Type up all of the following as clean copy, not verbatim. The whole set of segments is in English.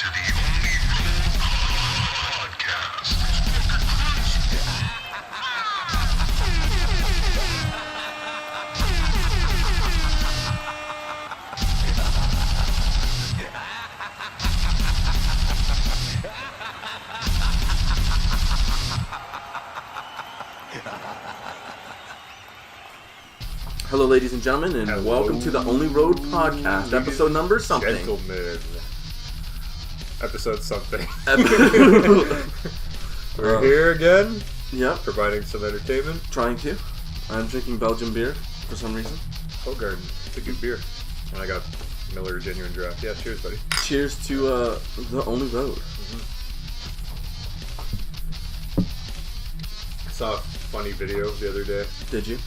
to the Only Road Podcast. Hello, ladies and gentlemen, and Hello. welcome to the Only Road Podcast, episode number something. Gentlemen. Episode something. Ep- We're here again, Yep, providing some entertainment. trying to. I'm drinking Belgian beer for some reason. Hogarden. It's a good beer. And I got Miller Genuine Draft. Yeah, cheers, buddy. Cheers to the Only Road. I saw a funny video the other day. Did you?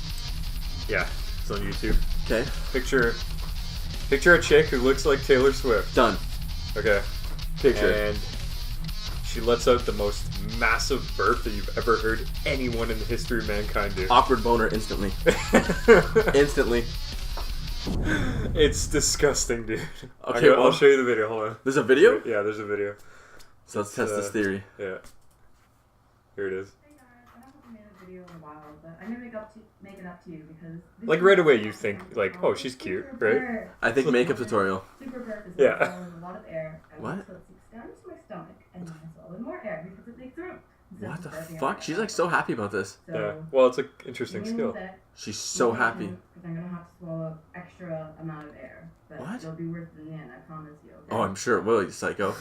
Yeah, it's on YouTube. Okay, Picture a chick who looks like Taylor Swift. done. Okay. Picture. And she lets out the most massive burp that you've ever heard anyone in the history of mankind do. Awkward boner instantly. Instantly. It's disgusting, dude. Okay, I'll well- show you the video. Hold on. There's a video? Yeah, there's a video. So let's test this theory. Yeah. Here it is. Hey guys, I haven't made a video in a while, but I'm gonna make it up to you because Like, right away you think, like, oh, she's cute, right? I think makeup tutorial. Super burp is Yeah. a lot of air. I What? want to seeks down into my stomach and then swallow with more air because it makes room. instead What of the burping fuck? out She's my like so happy about this. So, Yeah. Well, it's an interesting means skill. that She's so happy. Because I'm gonna have to swallow extra amount of air. But What? it'll be worth it in the end, I promise you. Okay? Oh, I'm sure it will, you psycho.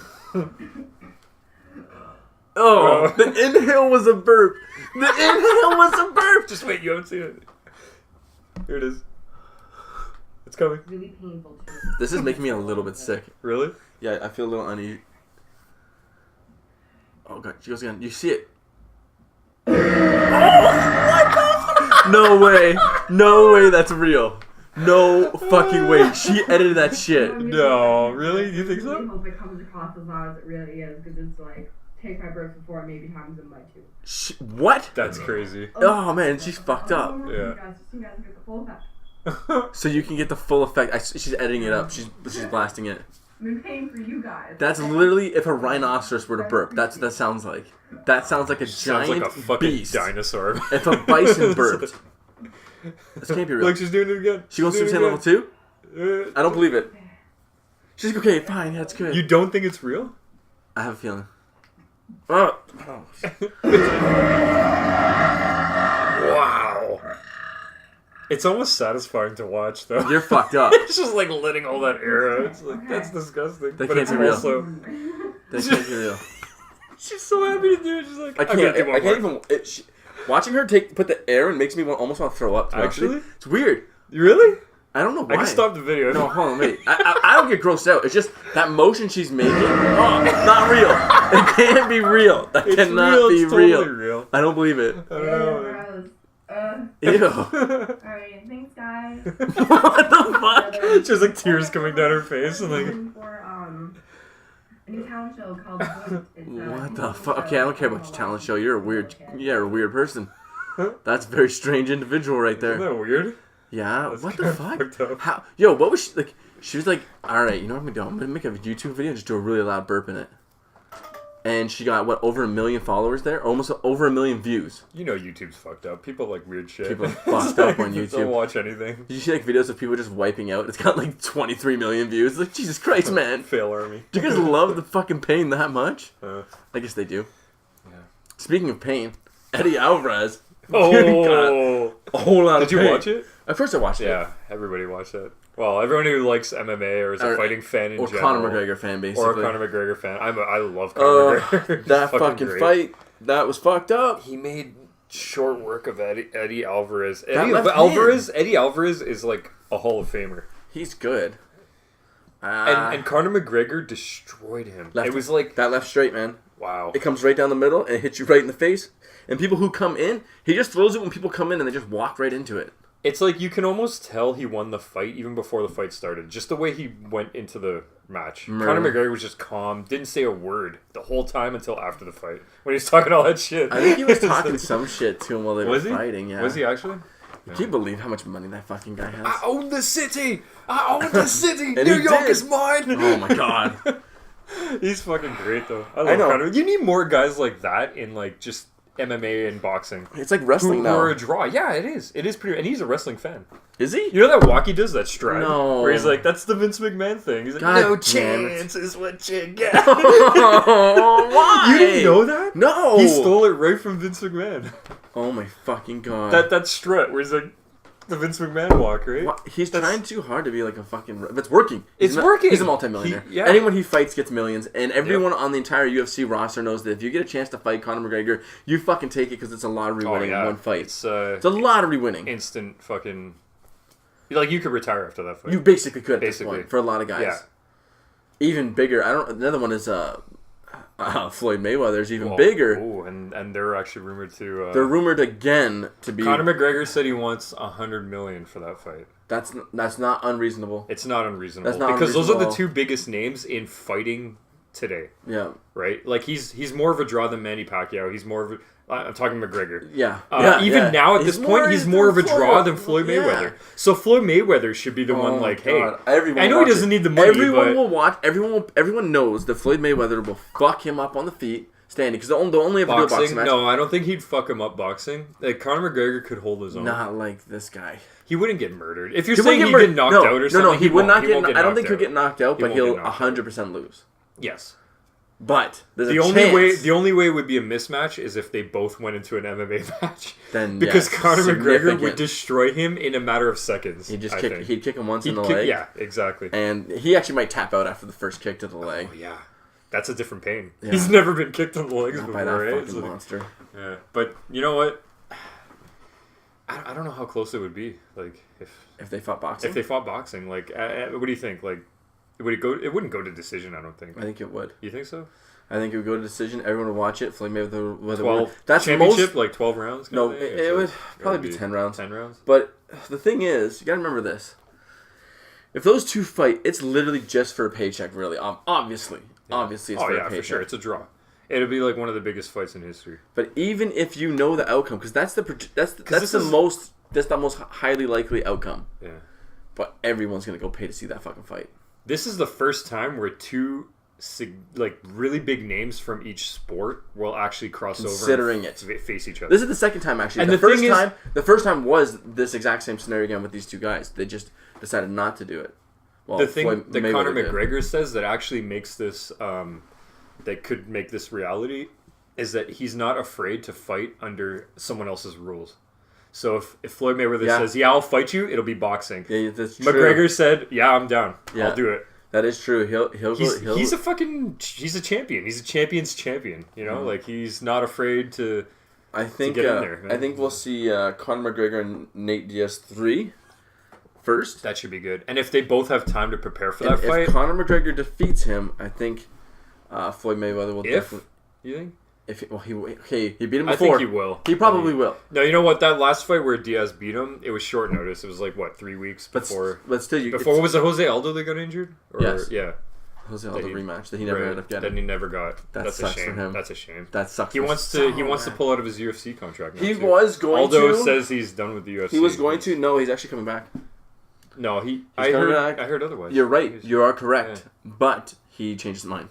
Oh, the inhale was a burp. The inhale was a burp. Just wait, you haven't seen it. Here it is. It's coming. It's really painful too. This is making me a little bit sick. Really? Yeah, I feel a little uneasy. Oh god, she goes again. You see it? No way. No way that's real. No fucking way. She edited that shit. No, really? You think I so? really hope it comes across as loud as it really is, because it's like, take my birth before it maybe happens in my too. What? That's crazy. Oh man, she's fucked up. Yeah. You guys get the full effect. So you can get the full effect. She's editing it up. She's blasting it. I'm paying for you guys. That's literally if a rhinoceros were to burp. That's what that sounds like. That sounds like a Sounds giant like a fucking beast. dinosaur. If a bison burped. This can't be real. Look, she's doing it again. She goes to She's Insane doing level 2? it again. I don't believe it. She's like, okay, fine, that's good. You don't think it's real? I have a feeling. Oh. Wow. It's almost satisfying to watch, though. You're fucked up. It's just like letting all that air out. It's like, that's disgusting. That but can't it's be real. also... That can't be real. She's so happy to do it. She's like, I I'm gonna can't. do I one can't more. even. Watching her put the air in makes me almost want to throw up. Actually? It's weird. Really? I don't know why. I can stop the video. No, hold on, wait. I don't get grossed out. It's just that motion she's making. Oh, not real. It can't be real. That It's cannot real. be It's totally real. real. I don't believe it. I don't know. Gross. Ew. Alright, thanks guys. What the fuck? She has like tears coming down her face and like... For, a new talent show called Voice. It's, What the fuck? Okay, I don't care about your talent show. You're a weird person. That's a very strange individual right Isn't there. that weird? Yeah. That's What the kinda fuck? fucked up. How? Yo, what was she like? She was like, all right, you know what I'm gonna do? I'm gonna make a YouTube video and just do a really loud burp in it. And she got over 1 million followers there, almost over 1 million views. You know YouTube's fucked up. People like weird shit. People are It's fucked up on They'll YouTube. watch anything. Did you see like videos of people just wiping out? It's got like 23 million views. Like Jesus Christ, man! Fail army. Do you guys love the fucking pain that much? Uh, I guess they do. yeah. Speaking of pain, Eddie Alvarez. Oh! got a whole lot of Did you pain. watch it? At first I watched it. Yeah, everybody watched it. Well, everyone who likes MMA or is a Or- fighting fan in Or general. Conor McGregor fan, basically. Or a Conor McGregor fan. I love Conor McGregor. He's That fucking great. fight, that was fucked up. He made short work of Eddie Alvarez. That Eddie left Alvarez is like a Hall of Famer. He's good. And Conor McGregor destroyed him. Left- It was like, that left straight, man. wow. It comes right down the middle and it hits you right in the face. And people who come in, he just throws it when people come in and they just walk right into it. It's like you can almost tell he won the fight even before the fight started. Just the way he went into the match. Conor McGregor was just calm, didn't say a word the whole time until after the fight. When he was talking all that shit. I think he was talking some shit to him while they were Was he? fighting. Yeah. Was he actually? Can you believe how much money that fucking guy has? I own the city! I own the city! And New he York did. is mine! Oh my god. He's fucking great though. I I love know. Conor. You need more guys like that in like just MMA and boxing. It's like wrestling Who now. are a draw. Yeah, it is. It is pretty. And he's a wrestling fan. Is he? You know that walk he does, that stride? No. Where he's like, that's the Vince McMahon thing. He's like, God no damn it. chance is what you get. Oh, why? You didn't know that? No. He stole it right from Vince McMahon. Oh my fucking god. That strut where he's like, the Vince McMahon walk, right? What? He's That's- trying too hard to be like a fucking. But it's working. It's working. He's a multimillionaire. Yeah. Anyone he fights gets millions, and everyone on the entire UFC roster knows that if you get a chance to fight Conor McGregor, you fucking take it because it's a lottery winning in one fight. It's It's a lottery winning. instant fucking. Like you could retire after that fight. You basically could at this Basically. point for a lot of guys. Yeah. Even bigger. Another one is Floyd Mayweather's even Well, bigger. Oh, and they're actually rumored to. They're rumored again to be. Conor McGregor said he wants $100 million for that fight. That's not unreasonable. It's not unreasonable That's not because those are the unreasonable. two biggest names in fighting today, Yeah. right? Like he's more of a draw than Manny Pacquiao. He's more of a. I'm talking McGregor. Yeah. Even now at He's this point, he's more of a draw than Floyd Yeah. Mayweather. So Floyd Mayweather should be the one Oh like, my hey, God. Everyone I know he watches. doesn't need the money, Everyone but will watch. Everyone knows that Floyd Mayweather will fuck him up on the feet standing because they'll only have to do a boxing boxing, match. no, I don't think he'd fuck him up boxing. Like Conor McGregor could hold his own. Not like this guy. He wouldn't get murdered. If you're He saying wouldn't he'd get get knocked no, out or no, something, no, he would not get. won't I don't think knocked he'll get knocked out, He but won't he'll get knocked out. 100% lose. Yes. But there's The a only chance. way would be a mismatch is if they both went into an MMA match. Then, because yes, Conor McGregor significant. would destroy him in a matter of seconds. He'd just I kick. think. He'd kick him once in He'd the kick- leg. Yeah, exactly. And he actually might tap out after the first kick to the leg. Oh yeah, that's a different pain. Yeah. He's never been kicked in the legs Not before, by that right? fucking It's like- monster. yeah, but you know what? I don't know how close it would be. Like If they fought boxing, if they fought boxing, like what do you think? Like would it go? It wouldn't go to decision. I don't think. I think it would. You think so? I think it would go to decision. Everyone would watch it. Floyd Mayweather would 12 win. That's the championship, most. like 12 rounds. kind No, of thing? it would Or probably be it'd 10 rounds. 10 rounds. But the thing is, you gotta remember this. If those two fight, it's literally just for a paycheck, really. Obviously, it's Oh for yeah, a paycheck. for sure. It's a draw. It'll be like one of the biggest fights in history. But even if you know the outcome, because that's this the is- most highly likely outcome. Yeah. But everyone's gonna go pay to see that fucking fight. This is the first time where two like really big names from each sport will actually cross Considering over it. and face each other. This is the second time actually. And the the thing first is- the first time was this exact same scenario again with these two guys. They just decided not to do it. Well, The thing Floyd that Mayweather Conor did. McGregor says that actually makes this that could make this reality is that he's not afraid to fight under someone else's rules. So if Floyd Mayweather Yeah. says, "Yeah, I'll fight you," it'll be boxing. Yeah, that's true. McGregor said, "Yeah, I'm down. Yeah. I'll do it." That is true. He'll He's a fucking he's a champion. He's a champion's champion. You know, like he's not afraid to. I think get in there, man. I think we'll see Conor McGregor and Nate Diaz 3 first. That should be good. And if they both have time to prepare for And that fight, if Conor McGregor defeats him, I think Floyd Mayweather will if definitely. you think, He beat him I before. think he will. He probably will. No, you know what? That last fight where Diaz beat him, it was short notice. It was like what 3 weeks But before. but still, Before was it Jose Aldo that got injured? Or, Yes. Yeah. Jose Aldo he- rematch that he never Right. ended up That getting. he never got. That That's a sucks for shame. him. That's a shame. That sucks. He for wants so to. He wants to bad. pull out of his UFC contract. Now He too. was going Aldo to. says he's done with the UFC. He was going to. No, he's actually coming back. No, coming I back. heard otherwise. You're right. He's- You are correct. But he changed his mind.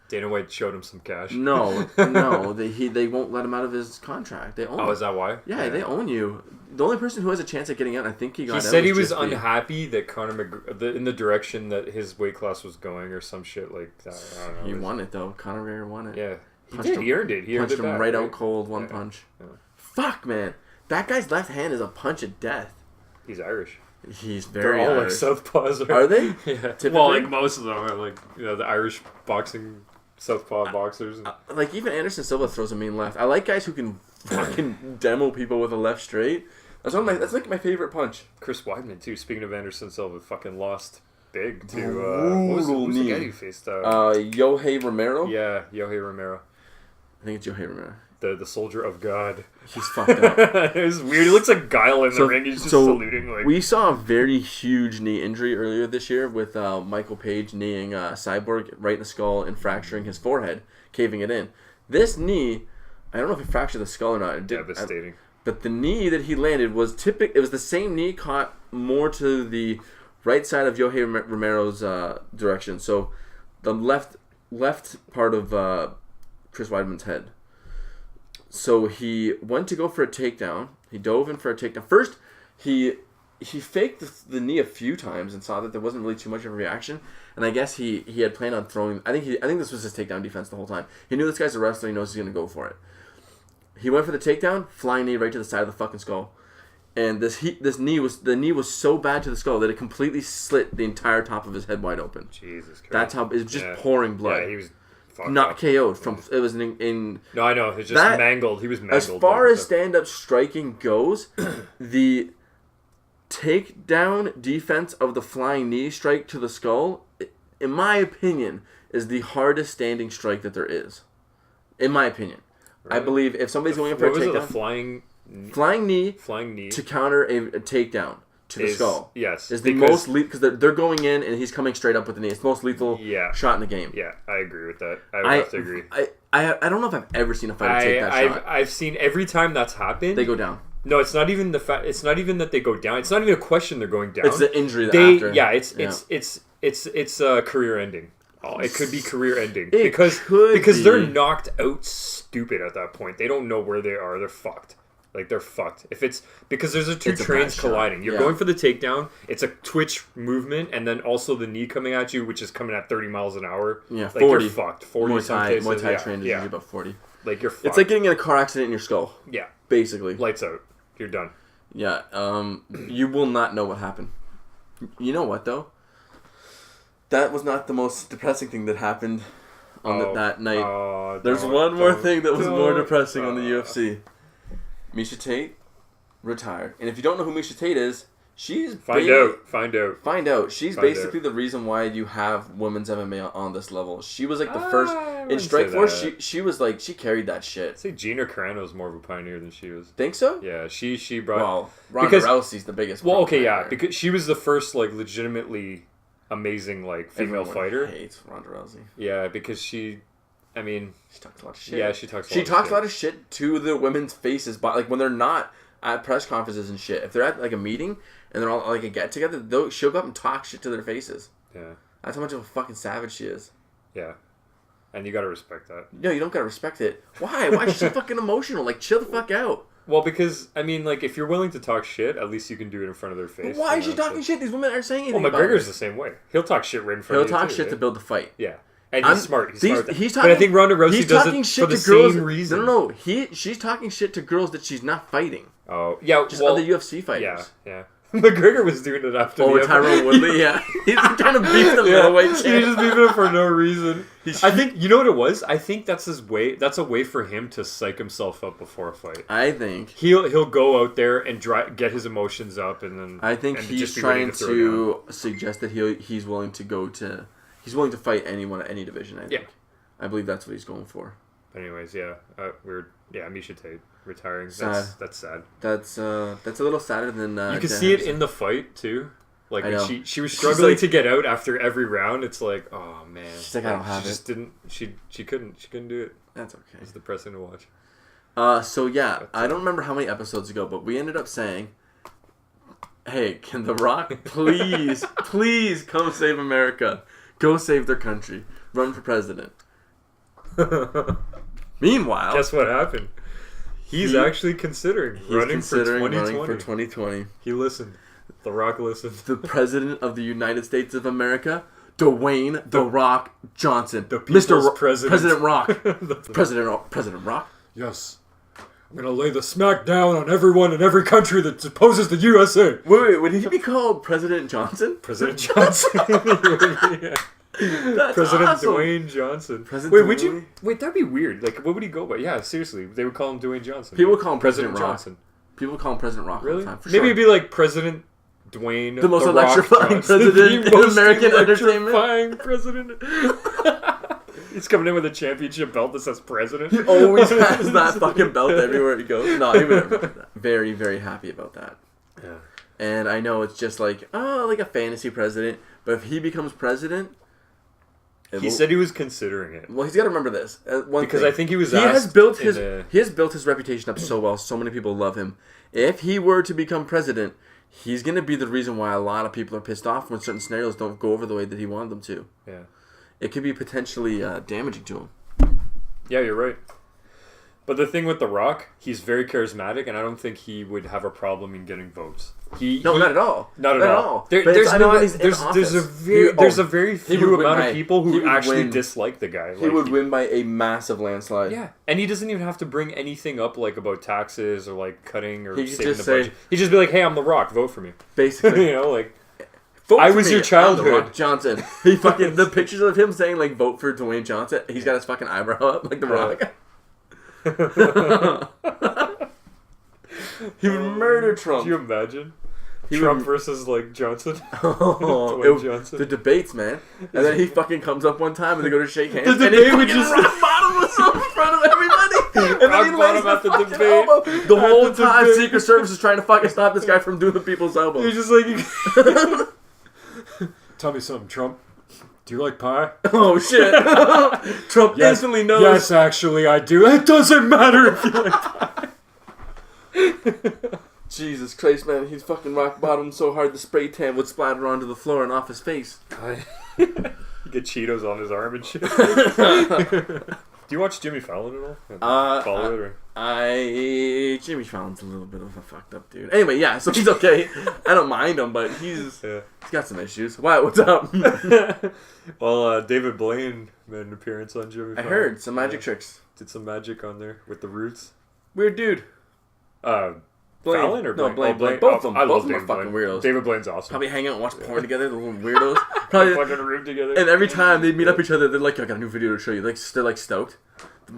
Dana White showed him some cash. No, they won't let him out of his contract. They own. Oh, him. is that why? Yeah, they own you. The only person who has a chance at getting out, I think he got He out. said he was GSP. unhappy that Conor in the direction that his weight class was going, or some shit like that. I don't know. He It was- won it though. Conor McGregor won it. Yeah, he Punched did. him- He earned it. He earned Punched it him back, right out cold, one Yeah. punch. Yeah. Fuck, man. That guy's left hand is a punch of death. He's Irish. He's They're very all like Irish. southpaws. Right? Are they? Yeah. Typically? Well, like most of them are like the Irish boxing southpaw boxers. Like even Anderson Silva throws a mean left. I like guys who can fucking demo people with a left straight. That's like my favorite punch. Chris Weidman too. Speaking of Anderson Silva, fucking lost big to Brutal who's the knee. guy who faced? Yohei Romero. Yeah, Yohei Romero, I think it's Yohei Romero. the soldier of God. He's fucked up. It was weird. He looks like Guile in the ring. He's just saluting like. We saw a very huge knee injury earlier this year with Michael Page kneeing Cyborg right in the skull and fracturing his forehead, caving it in. This knee, I don't know if he fractured the skull or not. It did, Devastating. but the knee that he landed was It was the same knee caught more to the right side of Yohei Romero's direction. So the left left part of Chris Weidman's head. So he went to go for a takedown. He dove in for a takedown. First, he faked the knee a few times and saw that there wasn't really too much of a reaction. And I guess he had planned on throwing. I think this was his takedown defense the whole time. He knew this guy's a wrestler. He knows he's gonna go for it. He went for the takedown, flying knee right to the side of the fucking skull. And the knee was so bad to the skull that it completely slit the entire top of his head wide open. Jesus Christ. That's how it was just pouring blood. Yeah, he was fucked Not up. KO'd from it was in No, I know. It's just that- mangled. He was mangled. as far like as stand-up striking goes, the takedown defense of the flying knee strike to the skull, in my opinion, is the hardest standing strike that there is. In my opinion. I Really? believe if somebody's going in for a what was it? The takedown, flying flying knee knee to counter a takedown to the skull Yes, is the because- most lethal because they're going in and he's coming straight up with the knee. It's the most lethal Yeah. shot in the game. Yeah, I agree with that. I would have to agree. I don't know if I've ever seen a fighter take that shot. I've seen every time that's happened. They go down. No, it's not even the fact. It's not even that they go down. It's not even a question they're going down. It's the injury They after. yeah. It's career ending. Oh, it could be career ending It because could they're be. knocked out stupid at that point. They don't know where they are. They're fucked. Like they're fucked. If it's because there's two It's a trains bad shot. colliding. You're Yeah. going for the takedown. It's a twitch movement, and then also the knee coming at you, which is coming at 30 miles an hour. Yeah, like 40. You're fucked. 40 Muay some Thai, cases. Muay Thai yeah, trained is yeah. usually about 40. Like you're fucked. It's like getting in a car accident in your skull, yeah, basically. lights out. You're done. Yeah, you will not know what happened. You know what, though? That was not the most depressing thing that happened on that night. There's one more thing that was more depressing on the UFC. Misha Tate retired. And if you don't know who Misha Tate is, she's... Find out. Find out. She's Find basically the reason why you have women's MMA on this level. She was like the first... I In wouldn't Strike say Force, that. she was like... She carried that shit. I'd say Gina Carano is more of a pioneer than she was. Think so? Yeah, she brought. Well, Ronda because- Rousey's the biggest. Well, okay, yeah, pioneer. because she was the first like legitimately amazing like female Everyone fighter. hates Ronda Rousey. Yeah, because she, I mean, She talks a lot of shit. yeah, she talks. She talks a lot of shit to the women's faces, but like when they're not at press conferences and shit. If they're at like a meeting and they're all like a get together, she'll go up and talk shit to their faces. Yeah, That's how much of a fucking savage she is. yeah, and you gotta respect that. No, you don't gotta respect it. Why? Why is she so fucking emotional? Like, chill the fuck out. Well, because I mean, like, if you're willing to talk shit, at least you can do it in front of their face. But why you is she know, talking so- shit? These women aren't saying anything. Well, about McGregor's it. the same way. He'll talk shit right in front He'll of you. talk too, shit right? to build the fight. Yeah, and he's smart. He's smart. He's but I think Ronda Rousey he's does talking it shit for the to girls. same reason. No. She's talking shit to girls that she's not fighting. Oh, yeah. Just well, other UFC fighters. yeah. McGregor was doing it after Oh, the with Tyrone Woodley, yeah. He's trying to beat the middleweight He was champ. just beefing him for no reason. I think you know what it was. I think that's his way. That's a way for him to psych himself up before a fight. I think He'll go out there and get his emotions up, and then I think and he's just be ready trying throw down. to suggest that he's willing to fight anyone at any division. I think. Yeah. I believe that's what he's going for. Anyways, yeah, Misha Tate retiring. Sad. That's sad. That's a little sadder than You can Dan see it Henderson. in the fight too. Like I when know. she was She's struggling like- to get out after every round. It's like, oh man, She's like, I don't have she just didn't. She couldn't do it. That's okay. It's depressing to watch. So yeah, I don't remember how many episodes ago, but we ended up saying, "Hey, can The Rock please, please come save America? Go save their country. Run for president." Meanwhile, Guess what happened? He's He- actually considering he's running considering for 2020. running for 2020. He listened. The Rock listened. The president of the United States of America, Dwayne The Rock Johnson, the people's Mr. president. President Rock, The- President Rock. Yes. I'm gonna lay the smack down on everyone in every country that opposes the USA. Wait, would he be called President Johnson? President Johnson. Yeah. That's President awesome. Dwayne Johnson. President Wait, would Dwayne? you? Wait, that'd be weird. Like, what would he go by? Yeah, seriously, they would call him Dwayne Johnson. People call him President Rock. Johnson. People call him President Rock all Really? the time. For Maybe sure. it'd be like President Dwayne, The most Rock electrifying Johnson. president The in most American entertainment. electrifying president. He's coming in with a championship belt that says president. He always has that fucking belt everywhere he goes. No, he would never do that. Very, very happy about that. Yeah. And I know it's just like, like a fantasy president. But if he becomes president... He said he was considering it. Well, he's got to remember this. Because I think he was he has asked built in his a- he has built his reputation up so well. So many people love him. If he were to become president, he's going to be the reason why a lot of people are pissed off when certain scenarios don't go over the way that he wanted them to. Yeah. it could be potentially damaging to him. Yeah, you're right. But the thing with The Rock, he's very charismatic, and I don't think he would have a problem in getting votes. Not at all. Not at all. But There's I know when he's in office, there's a very few would win amount by- of people he who would actually win. dislike the guy. He would win by a massive landslide. Yeah, and he doesn't even have to bring anything up like about taxes or like cutting or He could saving just the say- budget. He'd just be like, "Hey, I'm The Rock. Vote for me." Basically. You know, like Vote I for was me. your I'm The childhood. Rock Johnson. He fucking the pictures of him saying like vote for Dwayne Johnson. He's got his fucking eyebrow up like The Rock. He would murder Trump. Can you imagine? He Trump would- versus like Johnson. Oh, Dwayne it- Johnson. the debates, man. And then he fucking comes up one time and they go to shake hands. The and debate he would fucking just- rock bottom was so in front of everybody. And then he Rock lands bottom the at the fucking debate. elbow. The At whole the time debate. Secret Service is trying to fucking stop this guy from doing the people's elbow. He's just like, tell me something, Trump. Do you like pie? Oh shit. Trump Yes. instantly knows. Yes, actually, I do. It doesn't matter if you like pie. Jesus Christ, man. He's fucking rock bottom so hard the spray tan would splatter onto the floor and off his face. You get Cheetos on his arm and shit. Do you watch Jimmy Fallon at all? Follow it or? Jimmy Fallon's a little bit of a fucked up dude. Anyway, yeah, so he's okay. I don't mind him, but he's got some issues. Why? What's up? Well, David Blaine made an appearance on Jimmy I Fallon. heard some magic tricks. Did some magic on there with the Roots. Weird dude. Blaine. Blaine. Fallon or No, Blaine? Blaine. Oh, Both of them. I Both love of them are David fucking Blaine. weirdos. David Blaine's awesome. Probably hang out and watch porn together, the little weirdos. Probably, Fucking room together. and every time they meet up each other, they're like, "I got a new video to show you." Like, they're like stoked.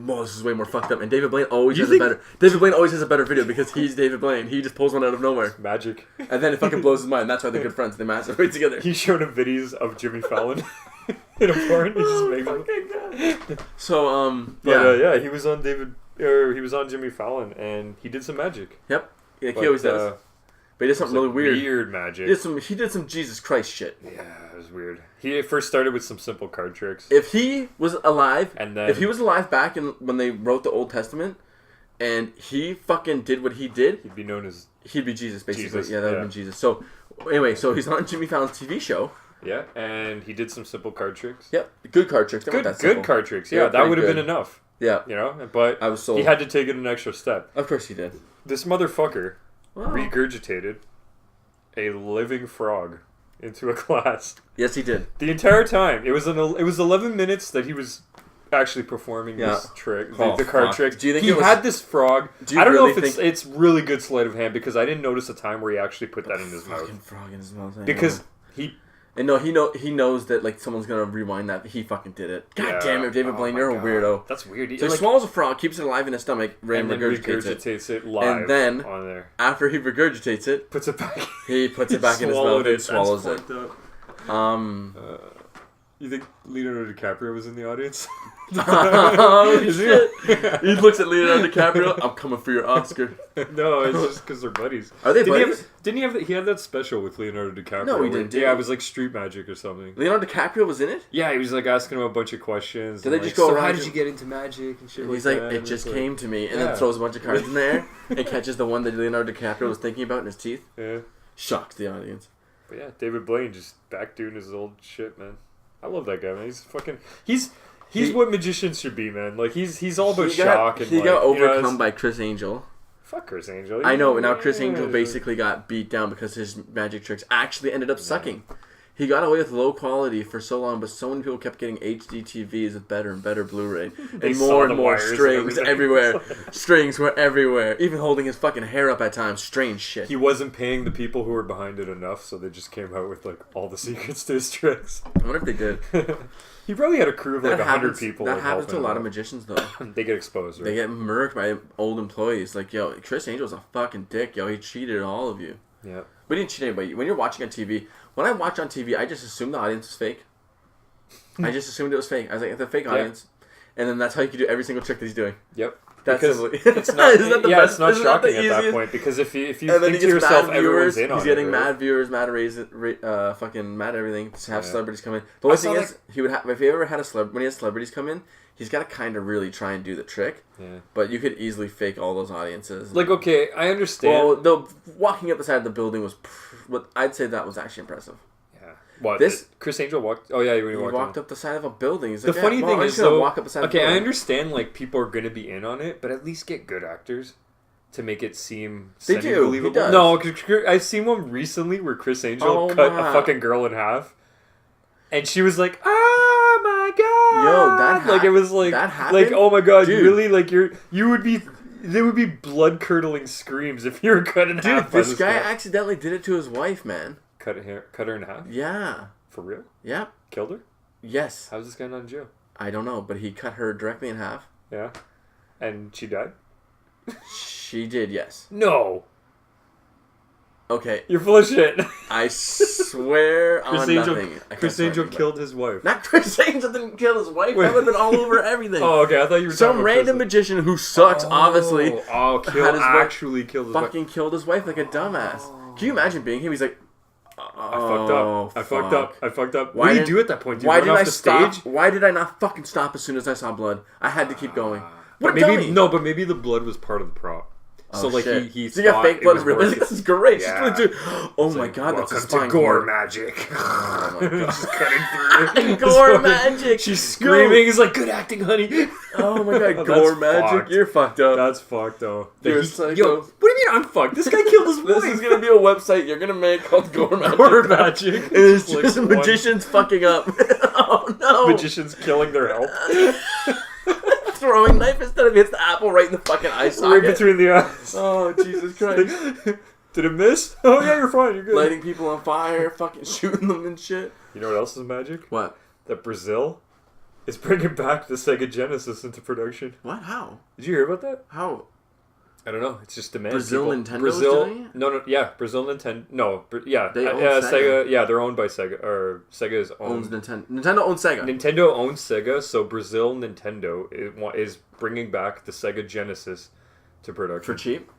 Oh, this is way more fucked up. And David Blaine always has a better. David Blaine always has a better video because he's David Blaine. He just pulls one out of nowhere, Magic. and then it fucking blows his mind. That's why they're good friends. They masturbate together. He showed him videos of Jimmy Fallon in a porn. He just makes them. So, But, yeah, yeah, he was on he was on Jimmy Fallon, and he did some magic. yep. Yeah, But, he always does. But he did something really weird. Weird magic. He did some Jesus Christ shit. Yeah, it was weird. He first started with some simple card tricks. If he was alive, And then- if he was alive back in when they wrote the Old Testament, and he fucking did what he did, He'd be known as he'd be Jesus, basically. Jesus, Yeah, that would yeah. have been Jesus. So, anyway, so he's on Jimmy Fallon's TV show. yeah, and he did some simple card tricks. Yep, good card tricks. They weren't Good, that simple. good card tricks. They Yeah, were that pretty would have been good. enough. Yeah, You know, but I was sold. he had to take it an extra step. Of course he did. This motherfucker Wow. regurgitated a living frog into a glass Yes, he did. the entire time. It was 11 minutes that he was actually performing Yeah. this trick, Oh, the card fuck. trick. Do you think he it was- had this frog? Do you I don't know really if it's really good sleight of hand because I didn't notice a time where he actually put that in his mouth. Fucking frog in his mouth. I Because know. he And no, he knows that like someone's gonna rewind that. But he fucking did it. God Yeah. damn it, David Oh Blaine, my you're a God. weirdo. That's weird. So he Like, swallows a frog, keeps it alive in his stomach, and then regurgitates it. regurgitates it live And then- on there. After he regurgitates it, Puts it back. he puts it back in his swallowed mouth and That's swallows it. fucked up. You think Leonardo DiCaprio was in the audience? Oh Is he? shit! He looks at Leonardo DiCaprio. I'm coming for your Oscar. No, it's just because they're buddies. Are they Didn't buddies? He have? He had that special with Leonardo DiCaprio. No, he where- didn't, did Yeah, he? it was like Street Magic or something. Leonardo DiCaprio was in it. Yeah, he was like asking him a bunch of questions. Did and they just like, go so around how to- did you get into magic and shit? And he's like, that? it And just it's came to me, and Yeah. then throws a bunch of cards in there and catches the one that Leonardo DiCaprio was thinking about in his teeth. Yeah, Shocks the audience. but yeah, David Blaine just back doing his old shit, man. I love that guy, man. He's fucking. He's He- what magicians should be, man. Like he's all about He got- shock and he like, got you know, overcome it's- by Chris Angel. Fuck Chris Angel. I know, and now Chris Angel Yeah. basically got beat down because his magic tricks actually ended up sucking. He got away with low quality for so long, but so many people kept getting HD TVs with better and better Blu-ray. They And saw more the and more wires and strings everything. everywhere. Strings were everywhere. Even holding his fucking hair up at times. Strange shit. He wasn't paying the people who were behind it enough, so they just came out with like all the secrets to his tricks. I wonder if they did. He probably had a crew of like 100 happens, people. that like, happens to a helping lot him of out. magicians, though. They get exposed, right? They get murked by old employees. Like, yo, Chris Angel's a fucking dick, yo. He cheated all of you. Yeah. We didn't cheat anybody. When you're watching on TV, when I watch on TV, I just assume the audience is fake. I just assumed it was fake. I was like, it's a fake audience. And then that's how you can do every single trick that he's doing. Yep. That's Because simply. it's not. Isn't that the yeah, best? it's not Isn't that the shocking at that easiest? point because if you And then he think to gets yourself, mad everyone's viewers. in on He's getting it, right? mad viewers, mad fucking mad everything. To have Yeah. celebrities come in. The only I saw thing is, he would have if he ever had when he has celebrities come in, he's got to kind of really try and do the trick. Yeah. But you could easily fake all those audiences. Like, okay, I understand. well, the walking up the side of the building was, what I'd say that was actually impressive. Yeah. What? This Chris Angel walked. Oh yeah, when he he walked. walked in. up the side of a building. He's The like, funny well, thing I'm is just gonna though. walk up the side of Okay, the I building. understand like people are gonna be in on it, but at least get good actors to make it seem They do, he semi-believable. does. No, 'cause I've seen one recently where Chris Angel cut my. a fucking girl in half, and she was like, "Oh my god!" Yo, that like it was like that happened? like oh my god, Dude. really like you would be. There would be blood curdling screams if you were cut in Dude, half. by this guy guy. accidentally did it to his wife, man. cut her in half Yeah. for real. Yep. Killed her. Yes. How's this guy not in jail? I don't know, but he cut her directly in half. Yeah, and she died. She did, yes. No, Okay. you're full of shit. I swear Chris on Angel, nothing. I can't Chris swear Angel anything, killed his wife. but- Not Chris Angel didn't kill his wife. Wait. That would have been all over everything. Oh, okay. I thought you were Some talking about random Chris. magician who sucks, obviously, Oh, had his wife actually killed his wife. fucking killed his wife like a dumbass. Can you imagine being him? He's like, I fucked up. Why What do you didn't- do at that point? Do you Why run did off I the stop? stage? Why did I not fucking stop as soon as I saw blood? I had to keep going. What But a maybe dummy. no, but maybe the blood was part of the prop. Oh, So like shit. he so you got thought fake it blood was really? working. This is great. Yeah. She's gonna do. Oh It's my like, god, that's a welcome spine to gore cord. magic. Oh my god. Just cutting through. Gore It's magic. She's screaming. He's like, "Good acting, honey." Oh my god, That's gore magic. fucked. You're fucked up. That's fucked though. You're a Yo, psycho. what do you mean I'm fucked? This guy killed his wife. This is gonna be a website you're gonna make called Gore Magic. Gore magic. And it's Like just one magicians fucking up. Oh no! magicians killing their help. Throwing knife instead of hits the apple right in the fucking eye Right socket. between the eyes. Oh Jesus Christ! Did it miss? Oh yeah, you're fine. You're good. Lighting people on fire, fucking shooting them and shit. You know what else is magic? What? That Brazil is bringing back the Sega Genesis into production. What? How? Did you hear about that? How? I don't know. It's just demand. Brazil people. Nintendo's Brazil. doing it? No, yeah, Brazil Nintendo. No, yeah, They own yeah, Sega. Sega. Yeah, they're owned by Sega, or Sega's Owns owned. Nintendo. Nintendo owns Sega. Nintendo owns Sega, so Brazil Nintendo is bringing back the Sega Genesis to production. For cheap?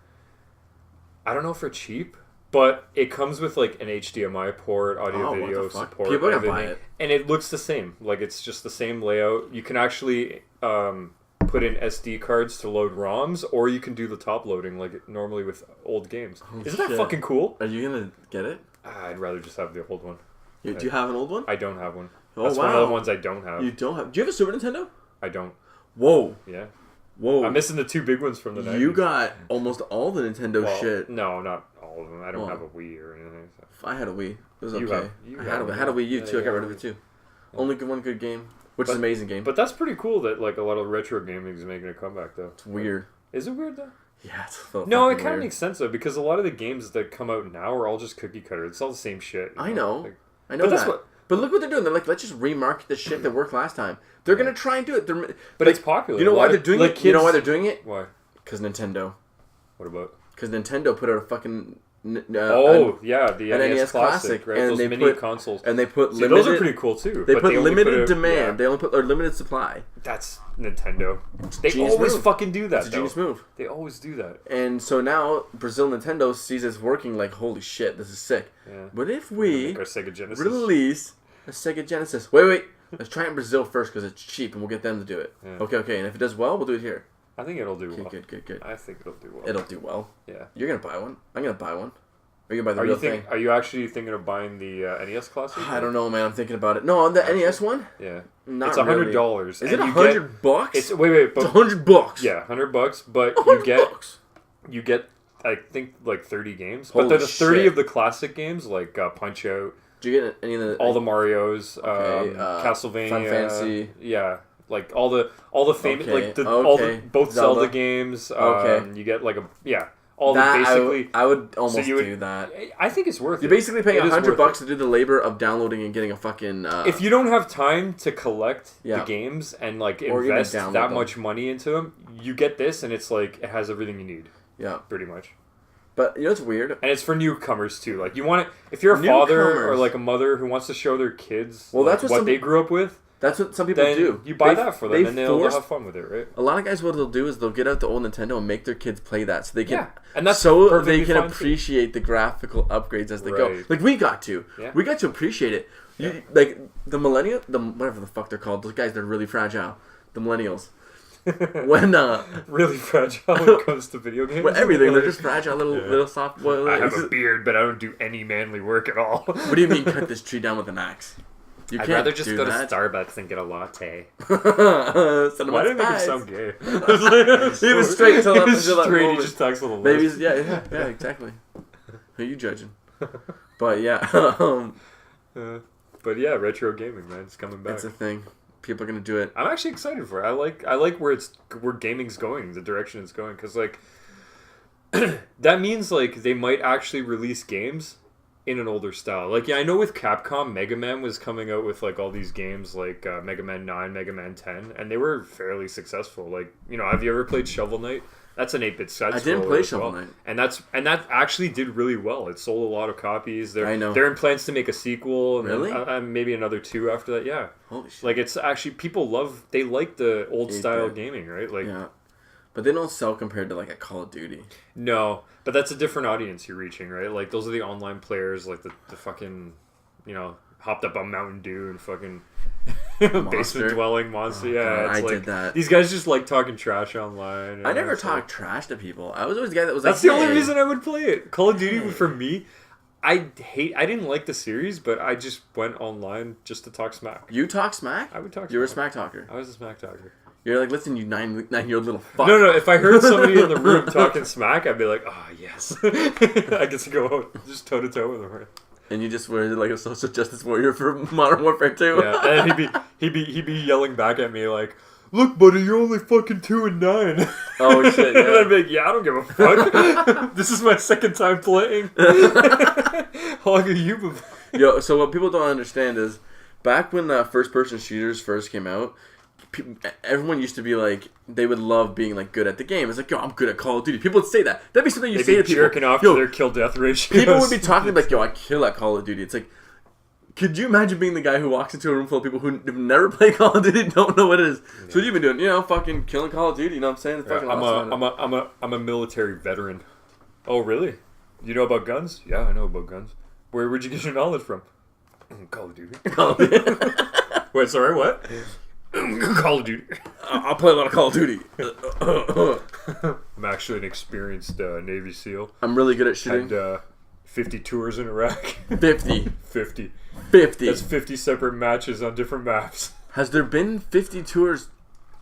I don't know for cheap, but it comes with like an HDMI port, audio Oh, what video the fuck? support, People are gonna buy everything. it. And it looks the same. Like it's just the same layout. You can actually put in SD cards to load ROMs, or you can do the top loading like normally with old games. Isn't that shit. fucking cool? Are you gonna get it? I'd rather just have the old one. Do you have an old one? I don't have one. Oh, That's one of wow. the ones I don't have. You don't have. Do you have a Super Nintendo? I don't. Whoa. Yeah. Whoa. I'm missing the two big ones from the 90s. You got almost all the Nintendo Well, shit. No, not all of them. I don't Well, have a Wii or anything. So. I had a Wii. It was You okay. you I got had a Wii U Yeah, too. I got yeah. rid of it too. Only one good game, which is But- an amazing game. But that's pretty cool that like a lot of retro gaming is making a comeback though. It's weird. Is it weird though? Yeah, it's so No, it fucking kind of weird. makes sense though because a lot of the games that come out now are all just cookie cutter. It's all the same shit. you I know. Like, I know But that's that. what- But look what they're doing. They're like, let's just remarket the shit that worked last time. They're gonna try and do it. They're, but it's popular. you know A why lot they're of- doing like it? You know kids- why they're doing it? Why? Because Nintendo. What about? Because Nintendo put out a fucking. Yeah, the an NES NES Classic, Classic, right? and Those they mini put- consoles. and they put See, limited. those are pretty cool too. They but put only limited a- demand. yeah. They only put or limited supply. That's Nintendo. They Genius always move. fucking do that. It's a genius though. move. They always do that. And so now Brazil Nintendo sees it's working. Like, holy shit, this is sick. Yeah. What if we Make our Sega Genesis. release a Sega Genesis? Wait. Let's try it in Brazil first because it's cheap and we'll get them to do it. Yeah. Okay. And if it does well, we'll do it here. I think it'll do Okay, well. good. I think it'll do well. It'll do well. Yeah. You're gonna buy one. I'm gonna buy one. Are you gonna buy the Are real you thing? Are you actually thinking of buying the NES Classic? I don't know, man. I'm thinking about it. No, on the NES one, Yeah. not It's really. $100. Is it $100? It's wait, It's but $100. yeah, $100. But $100. you get I think like 30 games. Holy but they're the 30 shit. of the classic games like Punch Out, Do you get any of the all the Mario's, Okay, Castlevania, Final Fantasy. yeah, like all the famous Okay, like all the okay. both Zelda. Zelda games. Okay. You get like all that? the basically. I would almost you would- do that. I think it's worth You're it. basically paying It is $100 worth to do the labor of downloading and getting a fucking. If you don't have time to collect Yeah. the games and like Or even invest download that them. much money into them, you get this and it's like it has everything you need, yeah, pretty much. but you know what's weird? And it's for newcomers too. Like you want it if you're a father or Newcomers. like a mother who wants to show their kids Well, that's like, what what some- they grew up with, That's what some people then do. you buy They- that for them they and they'll force- have fun with it, right? A lot of guys, what they'll do is they'll get out the old Nintendo and make their kids play that, so they can, Yeah, and that's so they perfectly can fine, too. appreciate the graphical upgrades as they go. Right. Like we got to, Yeah. we got to appreciate it. Yeah. Like the whatever the fuck they're called, those guys, they're really fragile. The millennials, when really fragile when it comes to video games. when everything, they're just fragile little soft boy. I have a beard, but I don't do any manly work at all. What do you mean cut this tree down with an axe? You I'd can't rather just do go that. to Starbucks and get a latte. Send them Why on did it make him spies. sound gay? He was straight till He up was until that straight. He moment. just talks a little. Babies, yeah, exactly. Who you judging? But yeah, But yeah, retro gaming, man, it's coming back. it's a thing. People are gonna do it. I'm actually excited for it. I like where gaming's going, the direction it's going, because like that means like they might actually release games in an older style. Like, yeah, I know with Capcom, Mega Man was coming out with like all these games like Mega Man 9, Mega Man 10, and they were fairly successful. Like, you know, have you ever played Shovel Knight? That's an 8-bit side I didn't scroller play as Shovel well. Knight. And that actually did really well. It sold a lot of copies. I know. They're in plans to make a sequel and Really? then, maybe another 2 after that. Yeah. Holy shit. Like, it's actually, people they like the old style 8-bit. gaming, right? Like, Yeah. But they don't sell compared to like a Call of Duty. no, but that's a different audience you're reaching, right? Like, those are the online players, like the fucking, you know, hopped up on Mountain Dew and fucking basement dwelling monster. Oh, Yeah, God, it's I like, did that. These guys just like talking trash online. I never it's like- talked trash to people. I was always the guy that was That's like, the only "Hey." reason I would play it. Call of Duty for me, I didn't like the series, but I just went online just to talk smack. You talk smack? I would talk You're a smack. smack talker. I was a smack talker. You're like, listen, you 9-year-old little fuck. No, if I heard somebody in the room talking smack, I'd be like, oh, yes. I get to go out just toe to toe with them. Right? And you just were like a social justice warrior for Modern Warfare 2. Yeah, and he'd be yelling back at me like, "Look, buddy, you're only fucking 2 and 9." Oh, shit, And yeah. I'd be like, "Yeah, I don't give a fuck. This is my second time playing. How long have you been playing?" Yo, so what people don't understand is, back when first-person shooters first came out, everyone used to be like, they would love being like good at the game. It's like, yo, I'm good at Call of Duty. People would say that. That'd be something you They'd say be to people. jerking off Yo, to their kill death ratio. people would be talking like, yo, I kill at Call of Duty. It's like, could you imagine being the guy who walks into a room full of people who have never played Call of Duty, don't know what it is? So what you've been doing, you know, fucking killing Call of Duty. You know what I'm saying? It's fucking awesome. I'm a military veteran. Oh, really? You know about guns? Yeah, I know about guns. Where'd you get your knowledge from? Call of Duty. Call of Duty. Wait, sorry, what? Call of Duty. I'll play a lot of Call of Duty. I'm actually an experienced Navy SEAL. I'm really good at shooting. Had 50 tours in Iraq. 50. 50. 50. That's 50 separate matches on different maps. Has there been 50 tours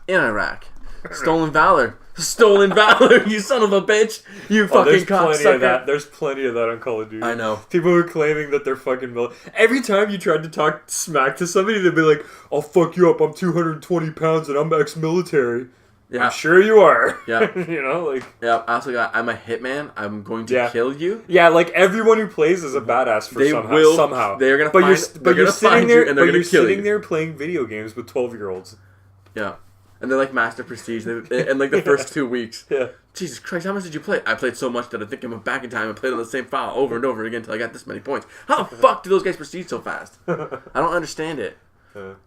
in Iraq? Stolen Valor. Stolen Valor, you son of a bitch. You Oh, fucking there's plenty of that. cocksucker. There's plenty of that on Call of Duty. I know. People who are claiming that they're fucking every time you tried to talk smack to somebody, they'd be like, "I'll fuck you up. I'm 220 pounds and I'm ex-military." Yeah. I'm sure you are. Yeah. You know, like, Yeah, I also got, I'm a hitman. I'm going to kill you. yeah, like everyone who plays is a badass for They somehow. they're gonna but find- you're they're but you're gonna sitting find there you and they're but gonna you're kill sitting you. there playing video games with 12-year-olds. Yeah. And they're like Master Prestige. And like the first 2 weeks. Yeah. Jesus Christ, how much did you play? I played so much that I think I went back in time and played on the same file over and over again until I got this many points. How the fuck do those guys prestige so fast? I don't understand it.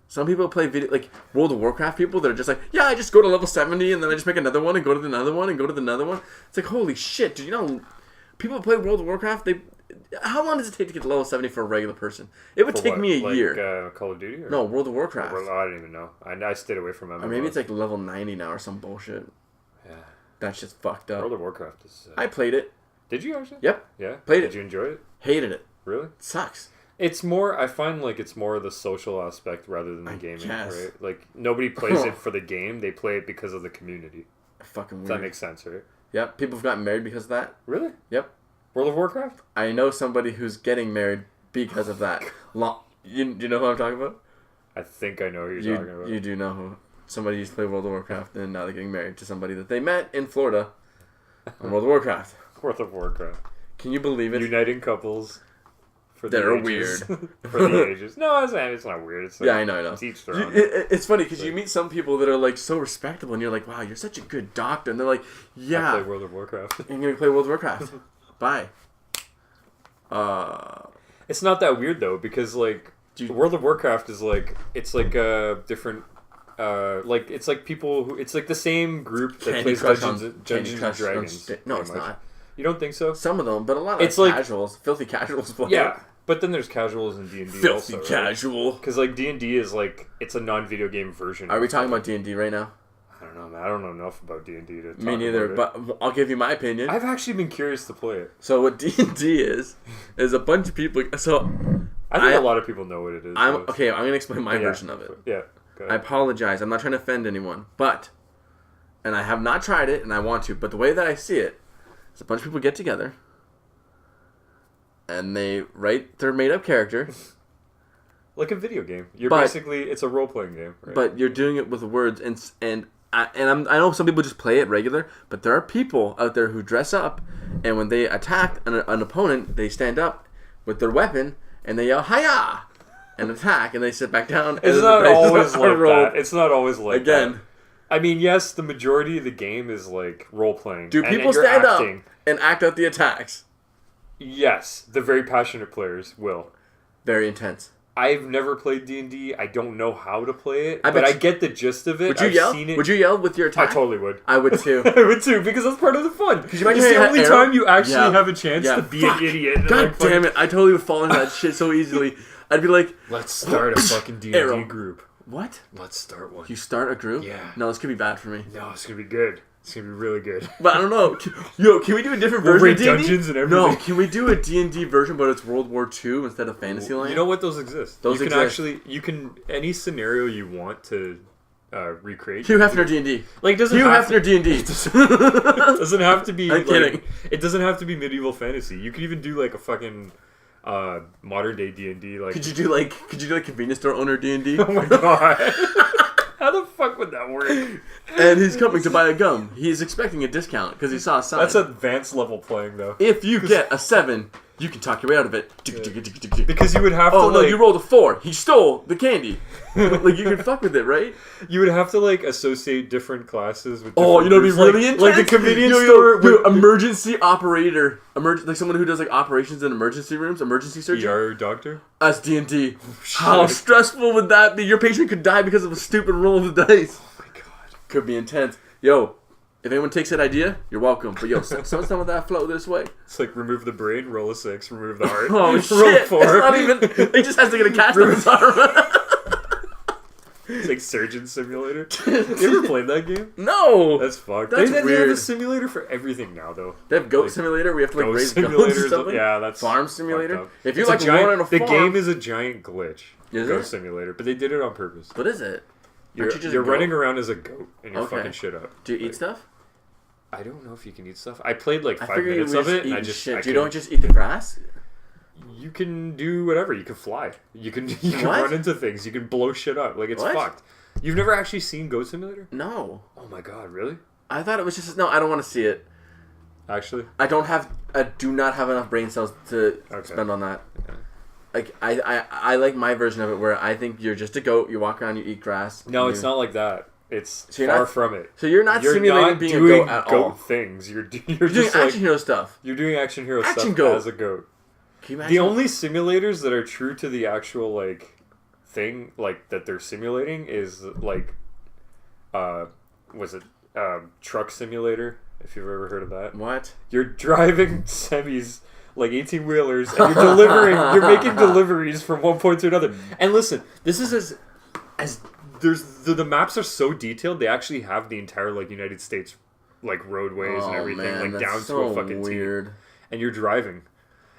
Some people play video, like World of Warcraft people that are just like, yeah, I just go to level 70 and then I just make another one and go to another one and go to another one. It's like, holy shit, do you know, people who play World of Warcraft, how long does it take to get to level 70 for a regular person? It would take me a year. Call of Duty? Or? No, World of Warcraft. Well, I don't even know. I stayed away from MMOs. Or maybe it's like level 90 now or some bullshit. Yeah. That's just fucked up. World of Warcraft is... I played it. Did you actually? Yep. Yeah? Played Did it. you enjoy it? Hated it. Really? It sucks. It's more, I find like it's more the social aspect rather than the gaming, guess. right? Like, nobody plays it for the game, they play it because of the community. Fucking weird. Does that make sense, right? Yep. People have gotten married because of that. Really? Yep. World of Warcraft? I know somebody who's getting married because of that. You know who I'm talking about? I think I know who you're talking about. You do know who. Somebody used to play World of Warcraft and now they're getting married to somebody that they met in Florida on World of Warcraft. World of Warcraft. Can you believe it? Uniting couples. For the They're ages. weird. For the ages. No, it's not weird. It's like, Yeah, I know. It's each their You- own. it's funny because you meet some people that are like so respectable and you're like, wow, you're such a good doctor. And they're like, I yeah, play World of Warcraft. I'm going to play World of Warcraft. Bye. It's not that weird though, because like World of Warcraft is like it's like a different like it's like people who it's like the same group that Candy plays Crush Dungeons on- and Candy Crush on Dragons. No, pretty it's much. not. You don't think so? Some of them, but a lot of It's like- casuals, filthy casuals play. Yeah, but then there's casuals in D&D Filthy also, right? casual. Because like D&D is like it's a non-video game version. Are we talking about D&D right now? I don't don't know, man. I don't know enough about D&D to talk Me neither, about it. but I'll give you my opinion. I've actually been curious to play it. So what D&D is a bunch of people. So I think a lot of people know what it is. I'm though. okay. I'm gonna explain my Yeah. version of it. Yeah. Go I ahead. apologize. I'm not trying to offend anyone, and I have not tried it, and I want to. But the way that I see it is a bunch of people get together, and they write their made-up character, Like a video game. You're But- basically, it's a role-playing game. Right? but you're doing it with words, I know some people just play it regular, but there are people out there who dress up, and when they attack an opponent, they stand up with their weapon and they yell "Hiya!" and attack, and they sit back down. And it's then not the dice always are like rolled. that. It's not always like Again, that. I mean, yes, the majority of the game is like role-playing. do and people you're stand acting. up and act out the attacks? Yes, the very passionate players will. Very intense. I've never played D&D. I don't know how to play it, I but bet I you- get the gist of it. Would you I've yell? Seen it. Would you yell with your I attack? totally would. I would too. I would too, because that's part of the fun. you imagine It's the you had only arrow? time you actually Yeah. have a chance Yeah. to be Fuck. an idiot. and, God like, fucking- damn it! I totally would fall into that shit so easily. I'd be like, Let's start a fucking D&D Arrow. group. "What? Let's start one. You start a group? Yeah. No, this could be bad for me. No, it's gonna be good. It's gonna be really good. But I don't know. Can we do a different We'll version raid of D&D? dungeons and No, everything. can we do a D&D version, but it's World War II instead of Fantasyland? You know what? Those exist. Those you can exist. actually, you can any scenario you want to recreate. Hugh Hefner D&D. Like doesn't Hugh have Hefner D&D. to, doesn't have to be. I'm like, kidding. It doesn't have to be medieval fantasy. You can even do like a fucking modern day D&D. Like Could you do like convenience store owner D&D? oh my god. How the fuck would that work? And he's coming to buy a gum. He's expecting a discount because he saw a sign. That's advanced level playing though. If you get a 7, you can talk your way out of it. Because you would have Oh to no, like you rolled a 4. He stole the candy. Like you can fuck with it, right? you would have to like associate different classes with. Oh, different you know, it'd be groups. really intense. like the convenience Yo, store. dude, with emergency operator, like someone who does like operations in emergency rooms, emergency surgery. ER doctor. Us D&D. How shit. stressful would that be? Your patient could die because of a stupid roll of the dice. Oh my god. Could be intense. Yo, if anyone takes that idea, you're welcome. But yo, some of that flow this way. It's like remove the brain, roll a 6, remove the heart. Oh roll shit! a 4. It's not even. He just has to get a cast on his arm. It's like Surgeon Simulator. You ever played that game? No. That's fucked. That's they have weird. a simulator for everything now, though. They have goat like, simulator. We have to like Goat raise goats or simulators. something. Yeah, that's Farm fucked simulator. up. If you It's a like giant, run on a the farm, game is a giant glitch. Is Goat it? Simulator, but they did it on purpose. What is it? Aren't you just You're a goat? running around as a goat and you're Okay. fucking shit up. Do you eat Like, stuff? I don't know if you can eat stuff. I played like I 5 figure you minutes were of just it, and eating I just shit. I You can- don't just eat the grass. You can do whatever. You can fly. You can What? run into things. You can blow shit up. Like it's What? fucked. You've never actually seen Goat Simulator? No. Oh my god, really? I thought it was just no. I don't want to see it. Actually, I do not have enough brain cells to Okay. spend on that. Okay. Like I like my version of it where I think you're just a goat. You walk around, you eat grass. no, you- it's not like that. It's So you're far not- from it. So you're not You're simulating not being doing a goat at all. things. You're You're doing just action like hero stuff. you're doing action hero Action stuff goat. as a goat. Can you imagine? The only simulators that are true to the actual like thing like that they're simulating is like was it Truck Simulator, if you've ever heard of that. What? You're driving semis like 18 wheelers and you're making deliveries from one point to another. And listen, this is as there's the maps are so detailed, they actually have the entire like United States like roadways and everything man, like that's down so to a fucking T. weird. And you're driving.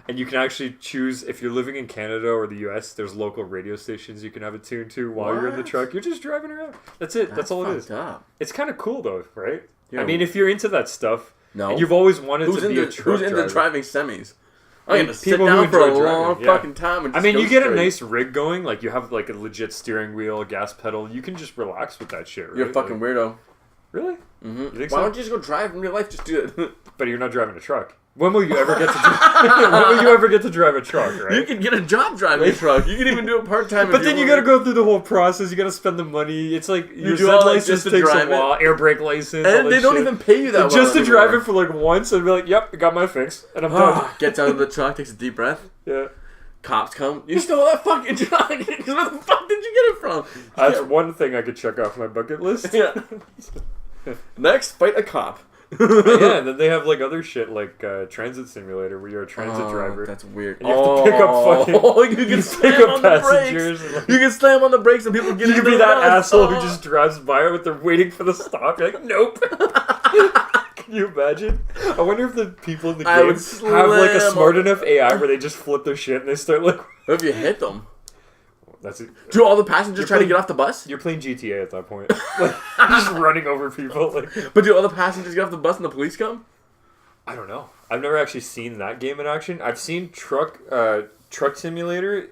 And you can actually choose, if you're living in Canada or the US, there's local radio stations you can have it tuned to while you're in the What? truck. You're just driving around. That's it. That's all it is. fucked up. It's kind of cool though, right? Yeah. I mean, if you're into that stuff, No. and you've always wanted Who's to be into a truck who's into driver. driving semis? I I'm mean, gonna sit people who down for a enjoy long driving, yeah. fucking time. And I just mean, go you get a straight. nice rig going, like you have like a legit steering wheel, a gas pedal. You can just relax with that shit, right? You're a fucking Like, weirdo. really? Mm-hmm. You think Why so? don't you just go drive in real life? Just do it. But you're not driving a truck. When will you ever get to? When will you ever get to drive a truck? Right? You can get a job driving a truck. You can even do it part time. But then you gotta go through the whole process. You gotta spend the money. It's like your do Z all that license just to takes a drive it? while. Air brake license. all And that they don't shit. even pay you that well. just to drive it anymore. for like once and be like, "Yep, I got my fix," and I'm done. Gets out of the truck, takes a deep breath. Yeah, Cops come. You stole that fucking truck. Where the fuck did you get it from? that's one thing I could check off my bucket list. Yeah. Next, fight a cop. Yeah, and then they have like other shit like Transit Simulator where you're a transit driver. That's weird. And you have to pick up fucking. You can pick slam up on the passengers. brakes. And, like, You can slam on the brakes and people get you in could be the that bus. asshole who Oh. just drives by it, but they're waiting for the stop. You're like, nope. Can you imagine? I wonder if the people in the I game would have like a slam smart on- enough AI where they just flip their shit and they start like. What if you hit them? That's it. Do all the passengers You're try to playing- get off the bus? You're playing GTA at that point. Like, you're just running over people. Like, But do all the passengers get off the bus and the police come? I don't know. I've never actually seen that game in action. I've seen Truck Simulator.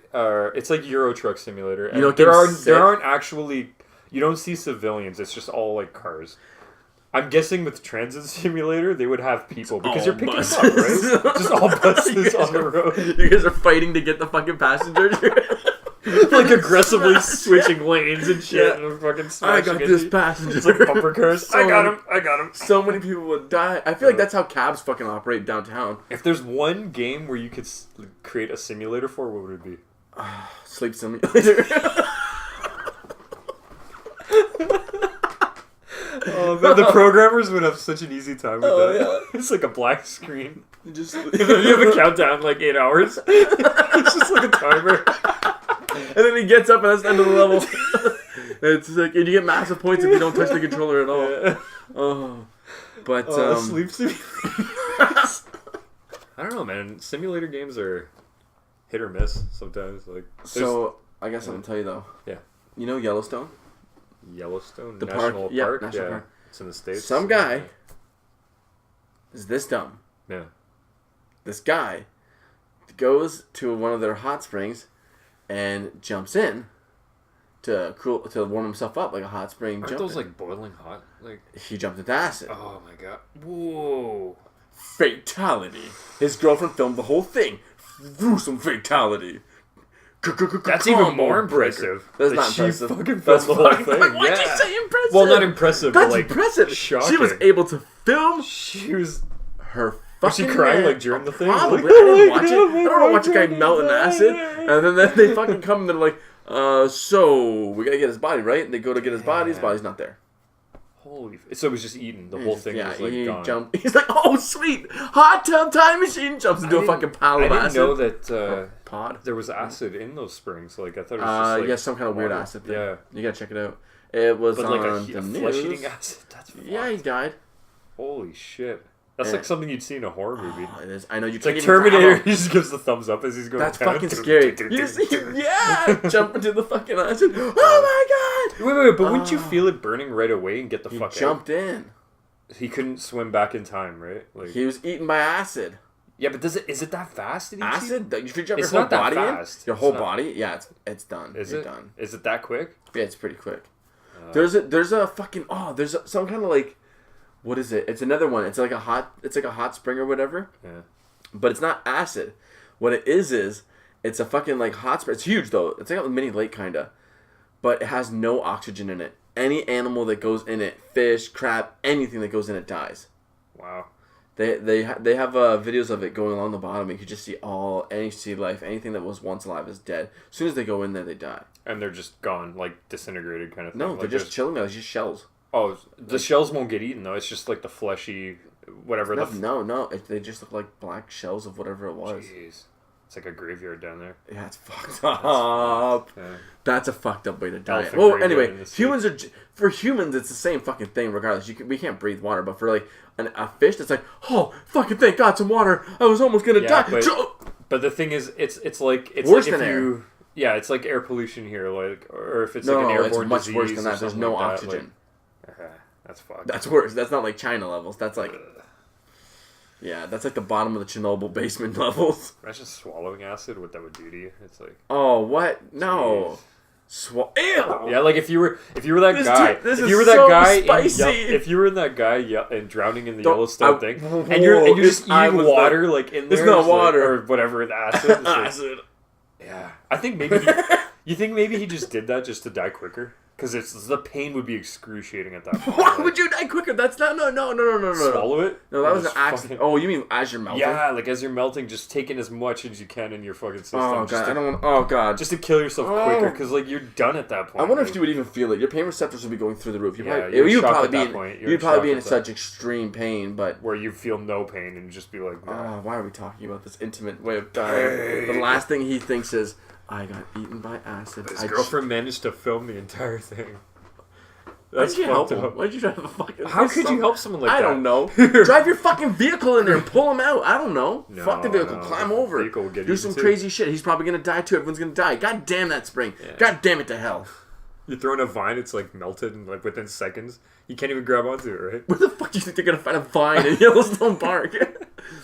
It's like Euro Truck Simulator. And know what game's sick? there aren't actually. You don't see civilians. It's just all like cars. I'm guessing with Transit Simulator they would have people because you're picking them up, right? Just all buses on the road, You guys are fighting to get the fucking passengers. like aggressively switching lanes and shit, Yeah. and fucking I smashing got into this you. passenger. It's like bumper cars. So I got many- him. I got him. So many people would die. I feel like that's how cabs fucking operate downtown. If there's one game where you could create a simulator for, what would it be? Sleep simulator. Oh, man, the programmers would have such an easy time with Oh, that. yeah. It's like a black screen. You just And then you have a countdown like 8 hours. It's just like a timer. And then he gets up and that's the end of the level. It's like, and you get massive points if you don't touch the controller at all. Yeah. Oh, but Sleep simulator. I don't know, man. Simulator games are hit or miss sometimes. Like so I guess I'm gonna tell you though. Yeah. You know Yellowstone? Yellowstone The National park- yeah, Park. National Yeah, Park. it's in the States. Some guy is this dumb. Yeah. This guy goes to one of their hot springs and jumps in to warm himself up like a hot spring. Aren't jump those in. like boiling hot? Like, He jumped into acid. oh my god. Whoa. Fatality. His girlfriend filmed the whole thing. Gruesome fatality. That's even more Combo breaker. impressive. That's that not she impressive. fucking filmed That's the whole fucking- thing. Why'd yeah. you say impressive? Well, not impressive, That's but like impressive. shocking. She was able to film She was. her Was she fucking crying, man. like, during the thing? Probably. Like, I oh didn't my watch it. God, I don't want to watch a guy my melt in God. acid. And then they fucking come and they're like, so we gotta get his body, right? And they go to get his body. His Yeah. body's not there. Holy. So it was just eaten. The whole thing Yeah, was like he gone. jumped. He's like, oh sweet, hot tub time machine. Jumps into a fucking pile I of didn't acid. know that Pod. there was acid in those springs. Like I thought it was just like Yeah, some kind of weird water. acid thing. Yeah, You gotta check it out. It was but on like the a news. flesh-eating acid. That's Yeah, he fucked. died. Holy shit. That's Yeah. like something you'd see in a horror movie. Oh, it is. I know you It's like can't even Terminator. fathom. He just gives the thumbs up as he's going That's down. fucking scary. You see, yeah, jump into the fucking acid. Oh my god! Wait, but wouldn't you feel it burning right away and get the He fuck jumped in. out? He couldn't swim back in time, right? Like, He was eaten by acid. yeah, but is it that fast? Did he Acid? If you jump It's your whole not that body fast. in, your It's whole not- body, yeah, it's done. Is You're it? done. Is it that quick? Yeah, it's pretty quick. There's a fucking some kind of like, what is it? It's another one. It's like a hot spring or whatever. Yeah. But it's not acid. What it is it's a fucking like hot spring. It's huge though. It's like a mini lake kinda, but it has no oxygen in it. Any animal that goes in it, fish, crab, anything that goes in it dies. Wow. They have videos of it going along the bottom. And you can just see any sea life, anything that was once alive is dead. As soon as they go in there, they die. And they're just gone, like disintegrated kind of thing. No, like they're just chilling there. It's just shells. Oh, the shells won't get eaten though. It's just like the fleshy, whatever. No. They just look like black shells of whatever it was. Jeez, it's like a graveyard down there. Yeah, it's fucked up. Yeah. That's a fucked up way to die. Elephant Well, graveyard anyway, in the sea. for humans, it's the same fucking thing. Regardless, we can't breathe water, but for like a fish, that's like, oh, fucking thank God, some water. I was almost gonna Yeah, die. But the thing is, it's like Worse like if than air. you, yeah, it's like air pollution here, like, or if it's No, like an no, airborne it's much disease worse than or that. There's something no like that, oxygen. like, that's fucked. That's worse. That's not like China levels. That's like, yeah, that's like the bottom of the Chernobyl basement levels. Imagine swallowing acid, what that would do to you. It's like, Oh, what? No. Ew. yeah, like if you were that This guy, dude- this if is you were that so guy, spicy. if you were that guy and drowning in the Don't- Yellowstone I- thing, whoa, and you're just if I eating was water like in It's there, not it's like- water. or whatever, the acid. It's like- Acid. yeah, I think maybe you think maybe he just did that just to die quicker. Because the pain would be excruciating at that point. Why like, would you die quicker? That's not no. swallow it? No, that Or was an just accident. fucking- Oh, you mean as you're melting? Yeah, like as you're melting, just taking as much as you can in your fucking system. Oh just god, to, I don't want. Oh god. just to kill yourself Oh. quicker, because like you're done at that point. I wonder like, if you would even feel it. Your pain receptors would be going through the roof. Yeah, you're You'd shocked probably at be that in, point. You're you'd probably be in shocked at that. such extreme pain. But where you feel no pain and just be like, no. why are we talking about this intimate way of dying? The last thing he thinks is, I got eaten by acid. His girlfriend managed to film the entire thing. Why That's did you help fucked him? up. Why did you try to fucking? How could you help someone like I that? don't know. Drive your fucking vehicle in there and pull him out. I don't know. No, Fuck the vehicle. no, Climb the over. vehicle will get Do eaten some too. crazy shit. He's probably gonna die too. Everyone's gonna die. God damn that spring. Yeah. God damn it to hell. You throw in a vine, it's like melted and like within seconds. You can't even grab onto it, right? Where the fuck do you think they're gonna find a vine in Yellowstone Park?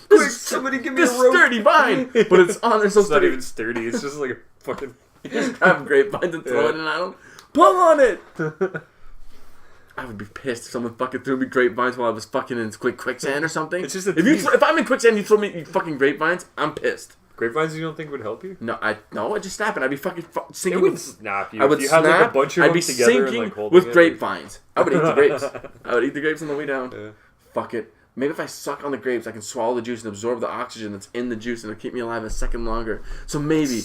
Quick, somebody give me this a rope. sturdy vine, but it's on there so It's not sturdy. even sturdy. It's just like a fucking. You just grab grapevines and throw Yeah. it in at him. Pull on it. I would be pissed if someone fucking threw me grapevines while I was fucking in quicksand or something. It's just a if you tease. if I'm in quicksand, you throw me fucking grapevines, I'm pissed. Grapevines you don't think would help you? No, it just snap, and I'd be fucking It sinking. would snap you. I would if you had snap. like a bunch of I'd them be together sinking and like holding with it, grapevines. I would eat the grapes. I would eat the grapes on the way down. Yeah. Fuck it. Maybe if I suck on the grapes, I can swallow the juice and absorb the oxygen that's in the juice, and it'll keep me alive a second longer. So maybe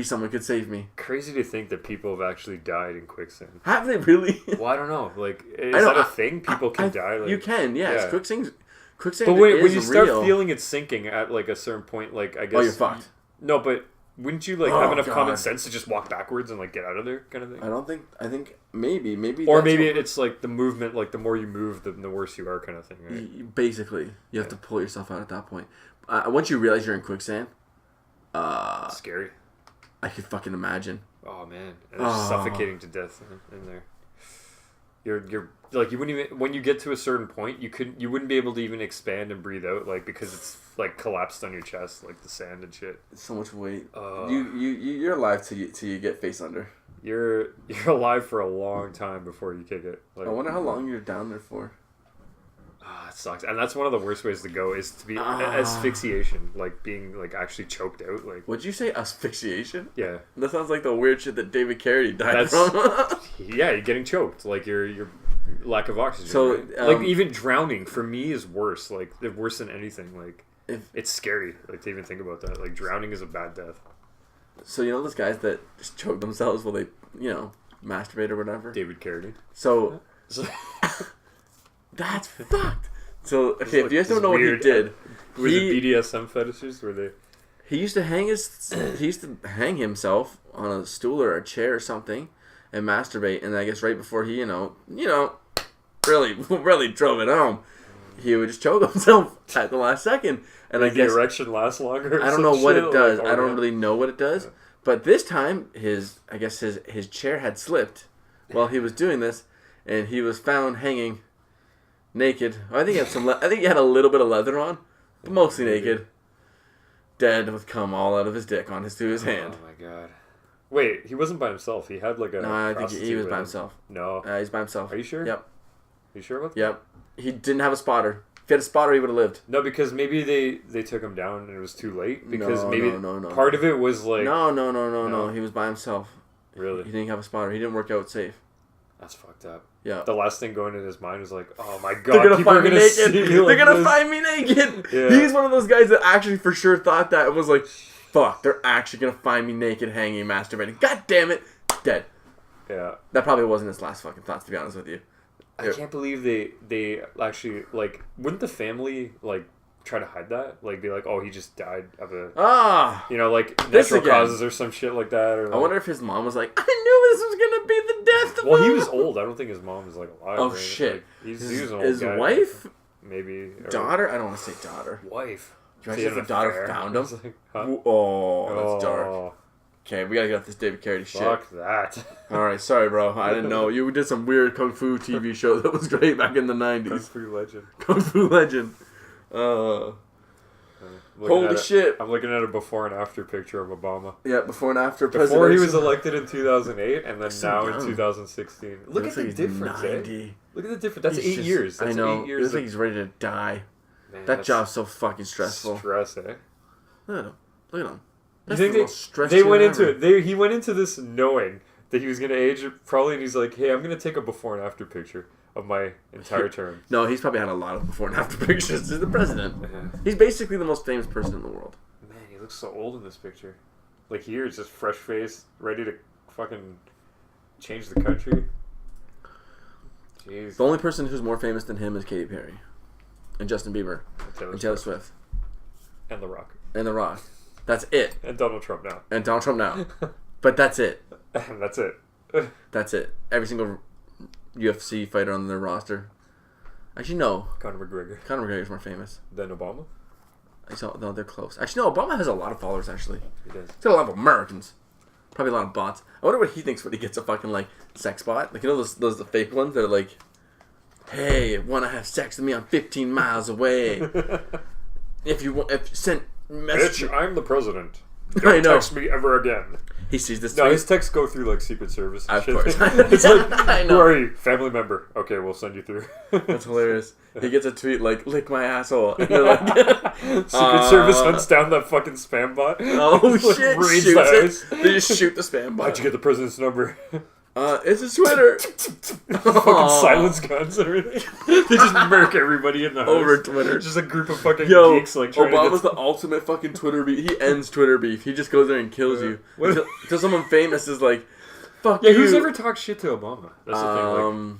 someone could save me. Crazy to think that people have actually died in quicksand. Have they really? Well, I don't know. Like, is I know, that a I- thing? People can die. Like, you can, yes. yeah. Quicksand But wait, is when you start real. feeling it sinking at like a certain point, like I guess. Oh, you're fucked. No, but wouldn't you like Oh, have enough common God. sense to just walk backwards and like get out of there, kind of thing? I think maybe. Or that's maybe what- it's like the movement, like the more you move, the worse you are, kind of thing, right? basically, you have to pull yourself out at that point. Once you realize you're in quicksand, Scary. I could fucking imagine. Oh man, and they're Oh. suffocating to death in there. You're like you wouldn't even when you get to a certain point you wouldn't be able to even expand and breathe out like because it's like collapsed on your chest like the sand and shit. So much weight. Uh, You're alive till you get face under. You're alive for a long time before you kick it. Like, I wonder how long you're down there for. It sucks, and that's one of the worst ways to go is to be Ah. asphyxiation, like being like actually choked out. Like Would you say asphyxiation? yeah, That sounds like the weird shit that David Carey died That's- from. yeah, you're getting choked, like your lack of oxygen. So, right? um, like even drowning for me is worse. Like they're worse than anything. Like If- it's scary. Like to even think about that. Like drowning is a bad death. So you know those guys that just choke themselves while they, masturbate or whatever? David Carradine. So So, that's fucked. So okay, like if you guys don't this know what he weird- did, was he, it BDSM fetishes? Were they? he used to hang himself on a stool or a chair or something and masturbate, and I guess right before he really drove it home, he would just choke himself at the last second. And Like I the guess erection lasts longer. or I don't some know what shit? it does. Like, I don't yeah. really know what it does. But this time, his chair had slipped while he was doing this, and he was found hanging naked. I think he had I think he had a little bit of leather on, but mostly naked, dead with cum all out of his dick to his hand. Oh my god. Wait, he wasn't by himself. He had like a. No, I think he prostitute was with by him. himself. No. He's by himself. Are you sure? Yep. You sure about that? Yep. He didn't have a spotter. If he had a spotter, he would have lived. No, because maybe they took him down and it was too late. Because No, maybe no. part of it was like No. No. He was by himself. really. He didn't have a spotter. He didn't work out safe. That's fucked up. Yeah. The last thing going in his mind was like, oh my god, They're gonna people find are me gonna see naked. me They're like gonna this. find me naked. Yeah. He's one of those guys that actually for sure thought that it was like, fuck, they're actually gonna find me naked, hanging, masturbating. God damn it, dead. Yeah. That probably wasn't his last fucking thoughts, to be honest with you. I can't believe they actually like wouldn't the family like try to hide that? Like be like, oh, he just died of a Ah, like This natural again. causes or some shit like that. Or I like, wonder if his mom was like, I knew this was gonna be the death of well, he him." was old. I don't think his mom was like alive. Oh or anything. shit, Like, he was his, an old his guy. wife, maybe or daughter. I don't want to say daughter. wife. Do you They imagine had if the daughter affair. found him? It's like, huh? Oh, that's dark. Oh, Okay, we gotta get off this David Carradine shit. fuck that. All right, sorry, bro. I didn't know you did some weird kung fu TV show that was great back in the Kung '90s. Fu Legend. Kung Fu Legend. Looking Holy at shit. I'm looking at a before and after picture of Obama. Yeah, before and after. Before he was presidential. elected in 2008, and then So now young. in 2016. Look Looks at the like he's difference, 90. eh? Look at the difference. That's He's 8 just- years. That's I know. 8 He years. looks like of- he's ready to die. Man, That that's job's so fucking stressful. Stress, eh? Look at him. Look at him. You That's think the most stressed they you went ever. into it? He went into this knowing that he was gonna age it probably, and he's like, "Hey, I'm gonna take a before and after picture of my entire term." No, he's probably had a lot of before and after pictures. He's the president. Yeah. He's basically the most famous person in the world. Man, he looks so old in this picture. Like here, it's just fresh face, ready to fucking change the country. Jeez. The only person who's more famous than him is Katy Perry, and Justin Bieber, and Taylor Swift, And The Rock. and The Rock. That's it. And Donald Trump now. And Donald Trump now. But that's it. And that's it. That's it. Every single UFC fighter on their roster. Actually, no. Conor McGregor. Conor McGregor's more famous. Then Obama. No, they're close. Actually, no. Obama has a lot of followers. Actually, He does. he's got a lot of Americans. Probably a lot of bots. I wonder what he thinks when he gets a fucking like sex bot. Like, you know those the fake ones that are like, "Hey, want to have sex with me? I'm 15 miles away. If you send message." Bitch, I'm the president. I Don't know. text me ever again. He sees this No, tweet. his texts go through like Secret Service. And Of shit. course. It's like, I who know. are you? Family member. Okay, we'll send you through. That's hilarious. He gets a tweet like, "Lick my asshole," and they're like, Secret Service hunts down that fucking spam bot. "Oh Like, shit!" reads Shoots the it. eyes. They just shoot the spam bot. How'd you get the president's number? It's a Twitter. Fucking silence guns and everything. They just murk everybody in the house. Over Twitter. Just a group of fucking Yo, geeks like trying Obama's to the ultimate fucking Twitter beef. He ends Twitter beef. He just goes there and kills you. What- Until someone famous is like, "Fuck Yeah, you." who's ever talked shit to Obama? That's the thing. Like,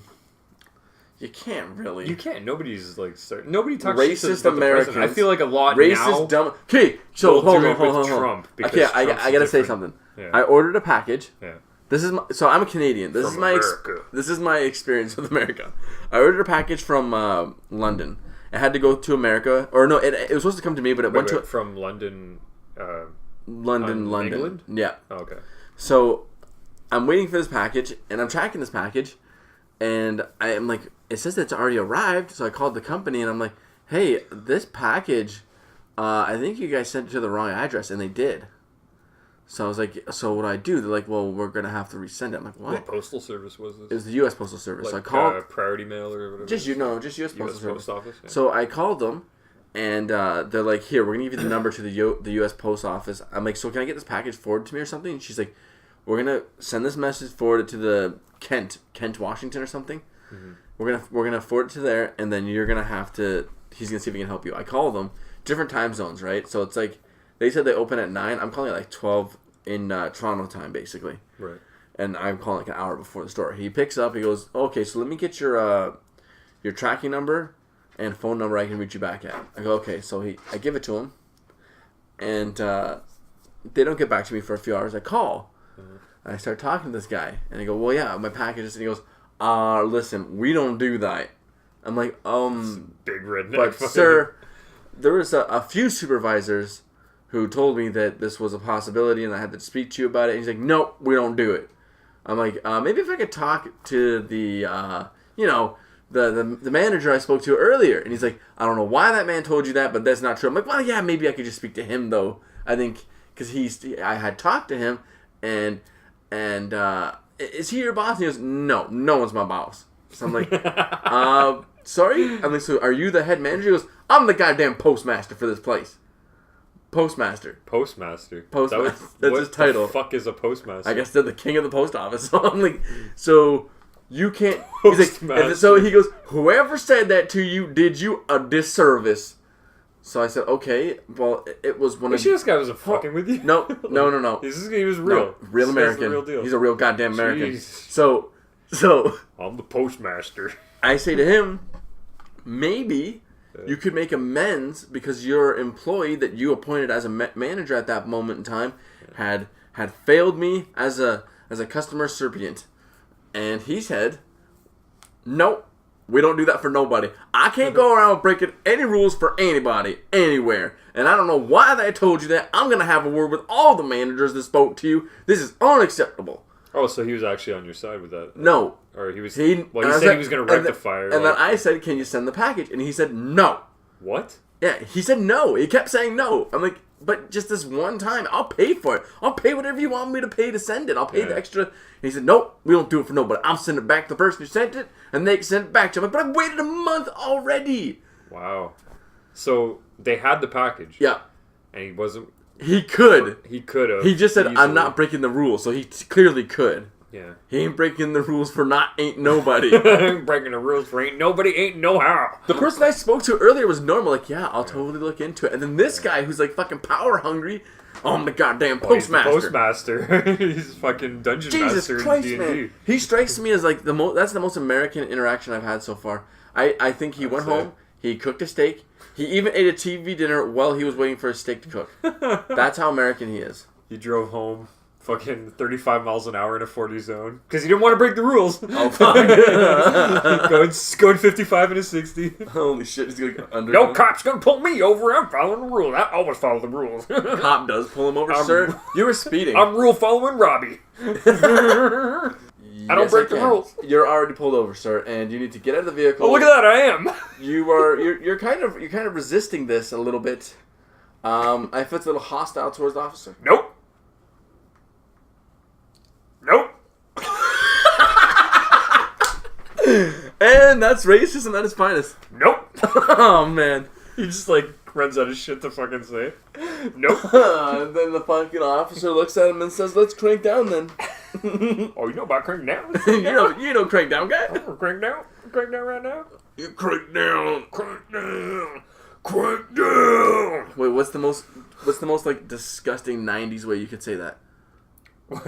You can't really. you can't. Nobody's like. Nobody talks Racist shit to the Americans. president. I feel like a lot Racist, now. dumb. Okay, so will hold do on, it hold with on. Trump because Okay, I Trump's gotta say different. something. Yeah. I ordered a package. Yeah. This is so I'm a Canadian. This From is my America. this is my experience with America. I ordered a package from London. It had to go to America, or no, it was supposed to come to me, but it went to from London. London. England? Yeah. Oh, okay. So I'm waiting for this package, and I'm tracking this package, and I am like, it says that it's already arrived. So I called the company, and I'm like, "Hey, this package, I think you guys sent it to the wrong address," and they did. So I was like, "So what do I do?" They're like, "Well, we're gonna have to resend it." I'm like, "What?" What postal service was this? It was the U.S. Postal Service. like So I called Priority Mail or whatever. just U.S. Postal U.S. Service. Post Office. Yeah. So I called them, and they're like, "Here, we're gonna give you the number to the U.S. Post Office." I'm like, "So can I get this package forwarded to me or something?" And she's like, "We're gonna send this message, forward it to the Kent, Washington or something. Mhm. We're gonna forward it to there, and then you're gonna have to. He's gonna see if he can help you." I call them, different time zones, right? So it's like they said they open at 9. I'm calling it like 12 in Toronto time, basically. Right. And I'm calling like an hour before the store. He picks up. He goes, "Okay, so let me get your tracking number and phone number I can reach you back at." I go, "Okay." So I give it to him, and they don't get back to me for a few hours. I call, and I start talking to this guy, and I go, "Well, yeah, my package is," and he goes, "Listen, we don't do that." I'm like, Big redneck. but fucking- sir, there was a few supervisors who told me that this was a possibility and I had to speak to you about it. And he's like, "Nope, we don't do it." I'm like, maybe if I could talk to the, the manager I spoke to earlier. And he's like, "I don't know why that man told you that, but that's not true." I'm like, "Well, yeah, maybe I could just speak to him though." I think because I had talked to him and is he your boss? And he goes, "No, no one's my boss." So I'm like, sorry? I'm like, "So are you the head manager?" He goes, "I'm the goddamn postmaster for this place." Postmaster. Postmaster. Postmaster. That's what his title. The fuck is a postmaster? I guess they're the king of the post office. So I'm like, "So you can't." He's like, Postmaster. and so he goes, "Whoever said that to you did you a disservice." So I said, "Okay, well, it was one You of." sure this guy wasn't fucking with you? No. He was real. No, real This guy's American. The real deal. He's a real goddamn American. Jeez. So I'm the postmaster. I say to him, maybe you could make amends because your employee that you appointed as a manager at that moment in time had failed me as a customer servant. And he said, "Nope, we don't do that for nobody. I can't go around breaking any rules for anybody, anywhere. And I don't know why they told you that. I'm going to have a word with all the managers that spoke to you. This is unacceptable." Oh, so he was actually on your side with that? No. Or he was. He Well, he said he was going to rectify. And then I said, "Can you send the package?" And he said, "No." What? Yeah, he said no. He kept saying no. I'm like, "But just this one time, I'll pay for it. I'll pay whatever you want me to pay to send it. I'll pay the Yeah. extra." And he said, "Nope, we don't do it for nobody. I'll send it back to the person who sent it, and they can send it back to me." But I've waited a month already. Wow. So they had the package. Yeah, And he wasn't. he could. He could have. He just said, "I'm not breaking the rules," so he clearly could. Yeah. He ain't breaking the rules for ain't nobody. Breaking the rules for ain't nobody, ain't no how. The person I spoke to earlier was normal, like, yeah, I'll totally look into it. And then this guy who's like fucking power hungry, oh, I'm the goddamn postmaster. He's the postmaster. He's fucking dungeon Jesus master Christ, in man. D&D. He strikes me as like that's the most American interaction I've had so far. I think he went home, he cooked a steak, he even ate a TV dinner while he was waiting for his steak to cook. That's how American he is. He drove home fucking 35 miles an hour in a 40 zone because he didn't want to break the rules. Oh, fuck. going 55 in a 60. Holy shit, he's going to under. No cop's gonna pull me over. I'm following the rules. I always follow the rules. Cop does pull him over, sir. You were speeding. I'm rule following Robbie. I don't break the rules. You're already pulled over, sir, and you need to get out of the vehicle. Oh, look at that! I am. You're kind of resisting this a little bit. I feel it's a little hostile towards the officer. Nope. Nope. And that's racism at its finest. Nope. Oh man. He just like runs out of shit to fucking say. Nope. And then the fucking officer looks at him and says, "Let's crank down then." Oh, you know about crank down? you know crank down, guy. Crank down? Crank down right now? You crank down. Crank down. Crank down. Wait, what's the most like disgusting '90s way you could say that?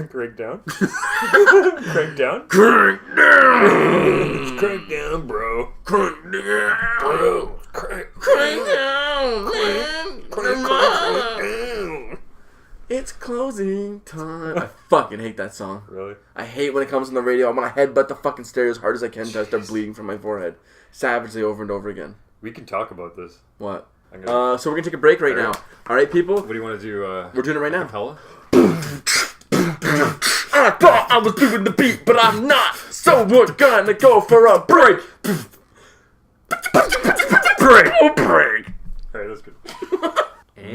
Crank down? Crank down? Crank down. Crank down, bro. Crank down. Bro. Crank down, man. Crank down. It's closing time. I fucking hate that song. Really? I hate when it comes on the radio. I want to headbutt the fucking stereo as hard as I can until I start bleeding from my forehead. Savagely over and over again. We can talk about this. What? I'm gonna... So we're going to take a break right now. All right, people? What do you want to do? We're doing it right now. Capella? I thought I was doing the beat, but I'm not. So we're gonna go for a break. Break. Oh, break. Alright, that's good.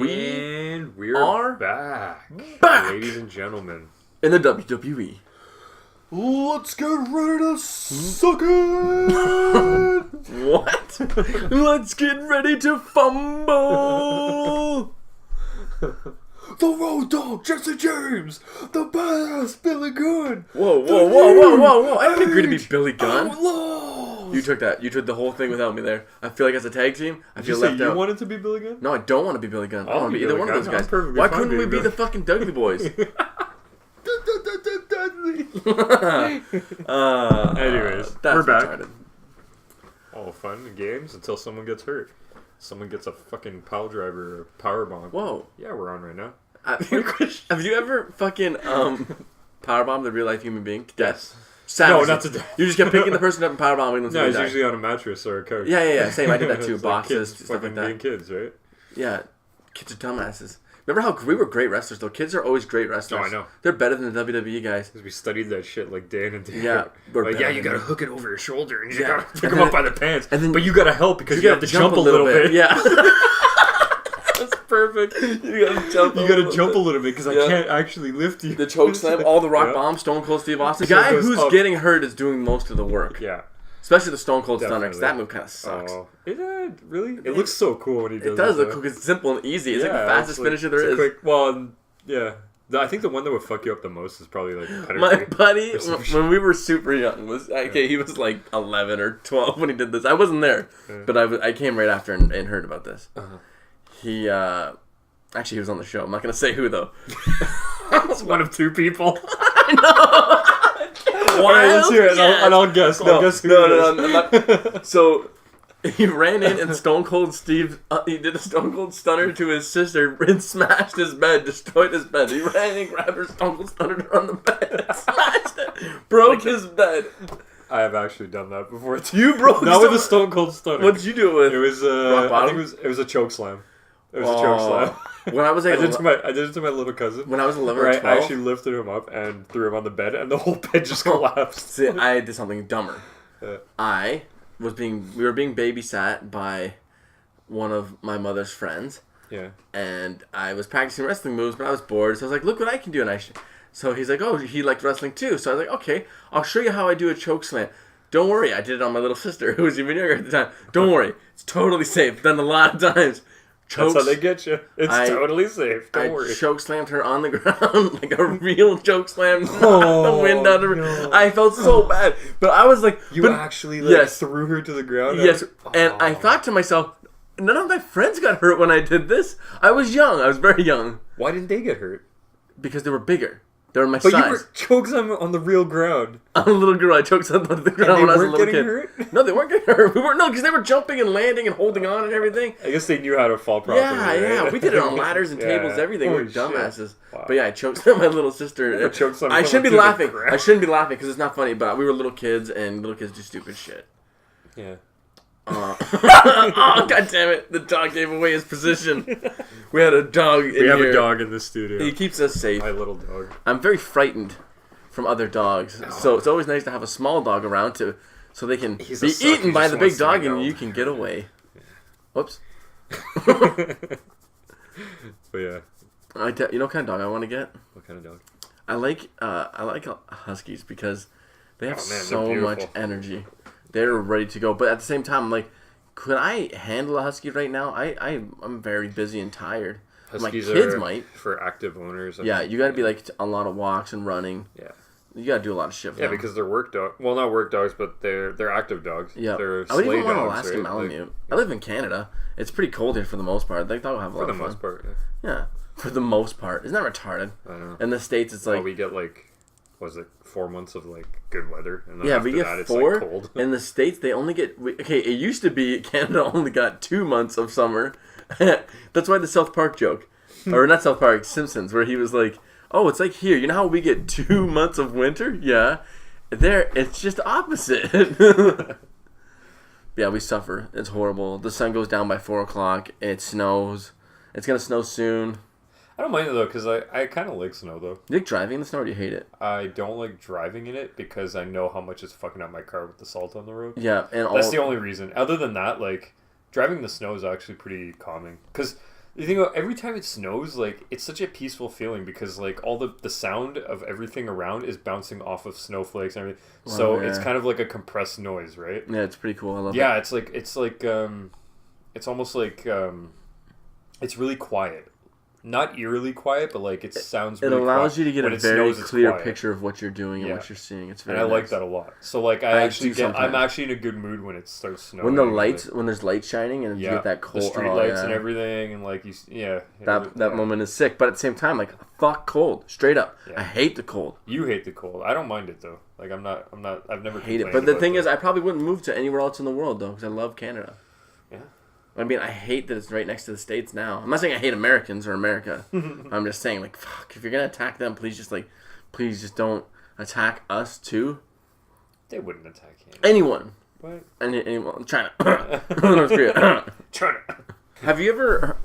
We we're are back. back. Ladies and gentlemen. In the WWE. Let's get ready to suck it! What? Let's get ready to fumble. The Road Dogg, Jesse James! The Badass, Billy Gunn! Whoa. I didn't agree to be Billy Gunn. Outlaws! You took that. You took the whole thing without me there. I feel like as a tag team, I feel left out. You wanted to be Billy Gunn? No, I don't want to be Billy Gunn. I don't want to be either Billy one of those Gunn. I'm guys. perfectly Why fine couldn't we being be Billy. the fucking Dudley Boys? Anyways, that's we're back. retarded. All fun and games until someone gets hurt. Someone gets a fucking pile driver or power bomb. Whoa. Yeah, we're on right now. Have you ever fucking powerbombed a real life human being? Yes. Savage. No, not today. You just kept picking the person up and powerbombing them. No, until it's they die. usually on a mattress or a couch. Yeah. Same. I did that too. It's like Boxes, kids stuff like fucking that. being kids, right? Yeah. Kids are dumbasses. Remember how we were great wrestlers though? Kids are always great wrestlers. Oh, I know. They're better than the WWE guys. Because we studied that shit like day in and day Yeah, out. we're Like, better yeah, you than gotta them. hook it over your shoulder and you Yeah. gotta pick And them then- up by the pants. and then- but you gotta help because you have to jump a little bit. Yeah. That's perfect. You gotta jump. You gotta jump a little bit because Yeah. I can't actually lift you. The choke slam, all the rock Yeah. bombs, Stone Cold Steve Austin. The So it guy goes who's up. getting hurt is doing most of the work. Yeah. Especially the Stone Cold Stunner, because that Definitely. move kind of sucks. Oh, really? It looks so cool when he does It does it, look though. cool because it's simple and easy. It's like the Yeah, fastest it's like- finisher there it's a is. quick- well, yeah. I think the one that would fuck you up the most is probably like My pedigree. buddy, Or some when we were super young, was okay. He was like 11 or 12 when he did this. I wasn't there, Yeah. but I came right after and heard about this. Uh-huh. He actually he was on the show. I'm not gonna say who though. It's one of two people. Wild Alright, let's hear it, guess. and I'll guess. I'll guess who no, it no, is. no, I'm not- So he ran in and Stone Cold Steve, he did a Stone Cold Stunner to his sister and smashed his bed, destroyed his bed. He ran in and grabbed her Stone Cold Stunner on the bed, smashed it, broke his bed. I have actually done that before too. You broke. Not with a Stone Cold Stunner. What did you do it It with? was Rock I bottom? think it was a choke slam. It was a choke slam. When I was I like, did it to my little cousin. when I was 11 Where or I 12, actually lifted him up and threw him on the bed, and the whole bed just collapsed. see, I did something dumber. Yeah. We were being babysat by one of my mother's friends. Yeah. And I was practicing wrestling moves, but I was bored, so I was like, look what I can do. And so he's like, oh, he liked wrestling too. So I was like, okay, I'll show you how I do a choke slam. Don't worry, I did it on my little sister, who was even younger at the time. Don't worry, it's totally safe. Done a lot of times. chokes. That's how they get you. It's I- totally safe. Don't I worry. choke slammed her on the ground like a real choke slam. Knocked the Oh, wind out of her. no. I felt so bad, but I was like, You but- actually like yes. threw her to the ground. yes, and I Oh. thought to myself, none of my friends got hurt when I did this. I was young. I was very young Why didn't they get hurt? because they were bigger. They were my But size. you were chokes on the real ground. I'm a little girl. I choked something on the ground And when they I was a weren't little getting kid. hurt? No, they weren't getting hurt. We weren't. No, because they were jumping and landing and holding on and everything. I guess they knew how to fall properly. Yeah. right? We did it on ladders and Yeah. tables, everything. Holy We're dumbasses. Wow. But yeah, I choked my little sister. I choked someone I shouldn't be to the laughing. ground. I shouldn't be laughing because it's not funny. But we were little kids, and little kids do stupid shit. Yeah. Oh, god damn it! The dog gave away his position. We had a dog in We have here. a dog in the studio. He keeps us safe. My little dog. I'm very frightened from other dogs, so it's always nice to have a small dog around so they can He's a be suck. He eaten by just the big wants to dog be and held. you can get away. Whoops. But yeah. You know what kind of dog I want to get? What kind of dog? I like huskies because they have Oh, man, they're so much beautiful. energy. They're ready to go, but at the same time, I'm like, could I handle a husky right now? I'm very busy and tired. Huskies My kids are might. for active owners. I Yeah, think. you got to be like a lot of walks and running. Yeah. You got to do a lot of shit. For Yeah, them. because they're work dog. Well, not work dogs, but they're active dogs. Yeah, They're I would sleigh even want an dogs, Alaskan right? Malamute. I live in Canada. It's pretty cold here for the most part. Like they'll have a For lot the of fun. most part. Yeah, for the most part. Isn't that retarded? I don't know. In the States, it's Well, like we get was it 4 months of like good weather, and then yeah, after we get that, it's 4. like cold. In the States, they only get okay. It used to be Canada only got 2 months of summer. That's why the South Park joke, or not South Park, Simpsons, where he was like, "Oh, it's like here. You know how we get 2 months of winter? Yeah, there it's just opposite." Yeah, we suffer. It's horrible. The sun goes down by 4:00. It snows. It's gonna snow soon. I don't mind it though, because I kind of like snow though. You like driving in the snow, or do you hate it? I don't like driving in it because I know how much it's fucking up my car with the salt on the road. Yeah, and That's the only reason. Other than that, like driving in the snow is actually pretty calming. Because you think about every time it snows, like it's such a peaceful feeling because like all the sound of everything around is bouncing off of snowflakes and everything. So Wow, yeah. it's kind of like a compressed noise, right? Yeah, it's pretty cool. I love it. Yeah, it's almost like it's really quiet. Not eerily quiet, but like it sounds It really allows quiet. you to get When a it very snows, it's clear quiet. picture of what you're doing and Yeah. what you're seeing. It's And very I like nice. that a lot. So like I I'm do sometimes. actually in a good mood when it starts snowing. When the like, lights, when there's light shining and you yeah, get that cold, the street oh, lights yeah. and everything, and like that yeah. moment is sick. But at the same time, like fuck cold, straight up. Yeah. I hate the cold. You hate the cold. I don't mind it though. Like I've never Hate it. complained But the about thing that. is, I probably wouldn't move to anywhere else in the world though, because I love Canada. Yeah. I mean, I hate that it's right next to the States now. I'm not saying I hate Americans or America. I'm just saying, like, fuck, if you're gonna attack them, please just don't attack us too. They wouldn't attack him. Anyone. What? Anyone. China. North Korea. China. Have you ever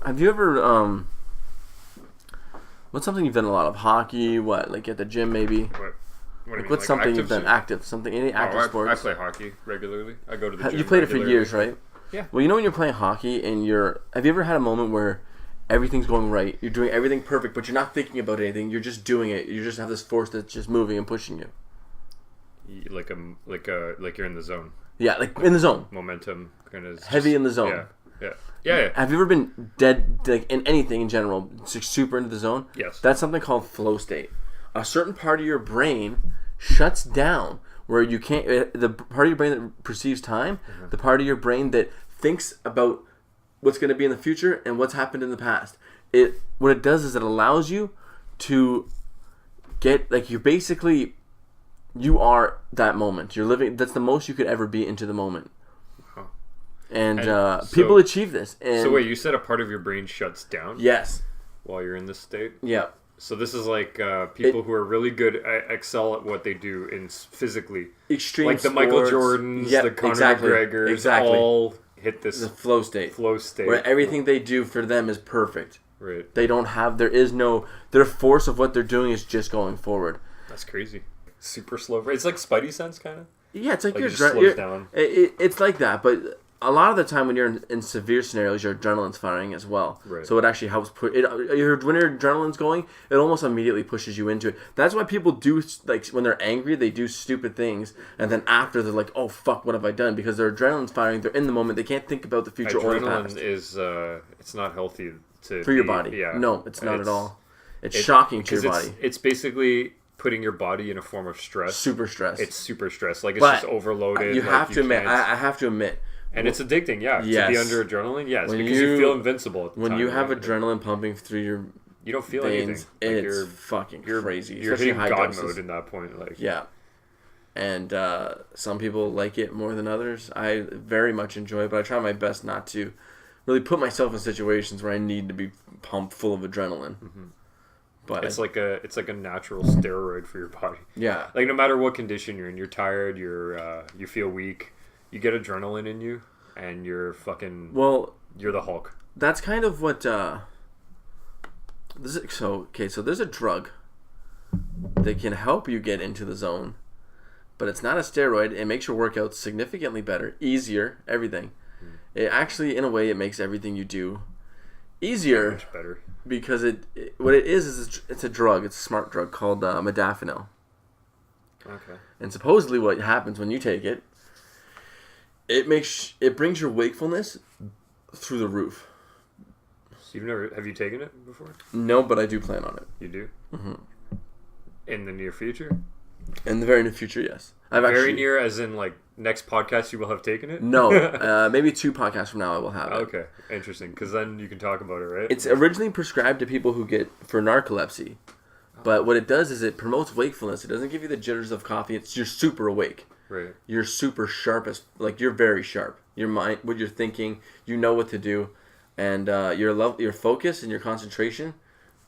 what's something you've done a lot of? Hockey, what? Like at the gym maybe? What? What do you Like mean, what's something active you've done shit? active? Something any active I sports? play hockey regularly. I go to the gym. You played it for regularly. years, right? Yeah. Well, you know when you're playing hockey and have you ever had a moment where everything's going right, you're doing everything perfect, but you're not thinking about anything, you're just doing it, you just have this force that's just moving and pushing you? Like you're in the zone. Yeah, like in the zone. Momentum kind of Heavy in the zone. Yeah. Have you ever been dead, like in anything in general, super into the zone? Yes. That's something called flow state. A certain part of your brain shuts down where you can't, the part of your brain that perceives time, the part of your brain that thinks about what's going to be in the future and what's happened in the past. What it does is it allows you to get, like, you are that moment. You're living, that's the most you could ever be into the moment. Huh. And And people so- achieve this. And So wait, you said a part of your brain shuts down yes. while you're in this state? Yeah. So this is like people who are really good excel at what they do physically. Extreme Like the Michael sports. Jordans, Yep, the Conor exactly. McGregors, Exactly. all hit this The flow state. flow state. Where everything they do for them is perfect. Right. They don't have, their force of what they're doing is just going forward. That's crazy. Super slow. It's like Spidey sense, kind of. Yeah, it's like Like you're, it just slows down. It's like that, but a lot of the time when you're in severe scenarios, your adrenaline's firing as well. Right. So it actually helps put it. When your adrenaline's going, it almost immediately pushes you into it. That's why people do, like, when they're angry, they do stupid things, and then after they're like, "Oh fuck, what have I done?" Because their adrenaline's firing. They're in the moment. They can't think about the future or the Adrenaline past. is it's not healthy to For your be- body. Yeah, No, it's not at all. It's it- shocking to your 'cause body. It's basically putting your body in a form of stress. Super stress. It's super stress. Like it's But just overloaded. you like, have to admit. can't- I have to admit. and it's addicting. Yeah. To be Yes. under adrenaline. Yes. When Because you you- feel invincible at the When time, you have right? adrenaline pumping through your you don't feel veins, anything. Like it's fucking you're crazy. You're especially hitting high God doses. mode in that point. Like Yeah. And some people like it more than others. I very much enjoy it, but I try my best not to really put myself in situations where I need to be pumped full of adrenaline. But it's like a natural steroid for your body. yeah, Like no matter what condition you're in, you're tired, you feel weak, you get adrenaline in you, and you're well, you're the Hulk. that's kind of what. So there's a drug that can help you get into the zone, but it's not a steroid. It makes your workouts significantly better, easier, everything. It actually, in a way, it makes everything you do easier Much better. because what it is it's a drug. It's a smart drug called modafinil. Okay. And supposedly, what happens when you take it, it brings your wakefulness through the roof. Have you taken it before? No, but I do plan on it. You do? Mm-hmm. In the near future? In the very near future, yes. I've Very actually near, as in like next podcast you will have taken it? no, maybe 2 podcasts from now I will have it. Okay, interesting. Because then you can talk about it, right? It's originally prescribed to people who get for narcolepsy, but what it does is it promotes wakefulness. It doesn't give you the jitters of coffee. You're super awake. right. You're super sharp you're very sharp. Your mind, what you're thinking, you know what to do, and your focus and your concentration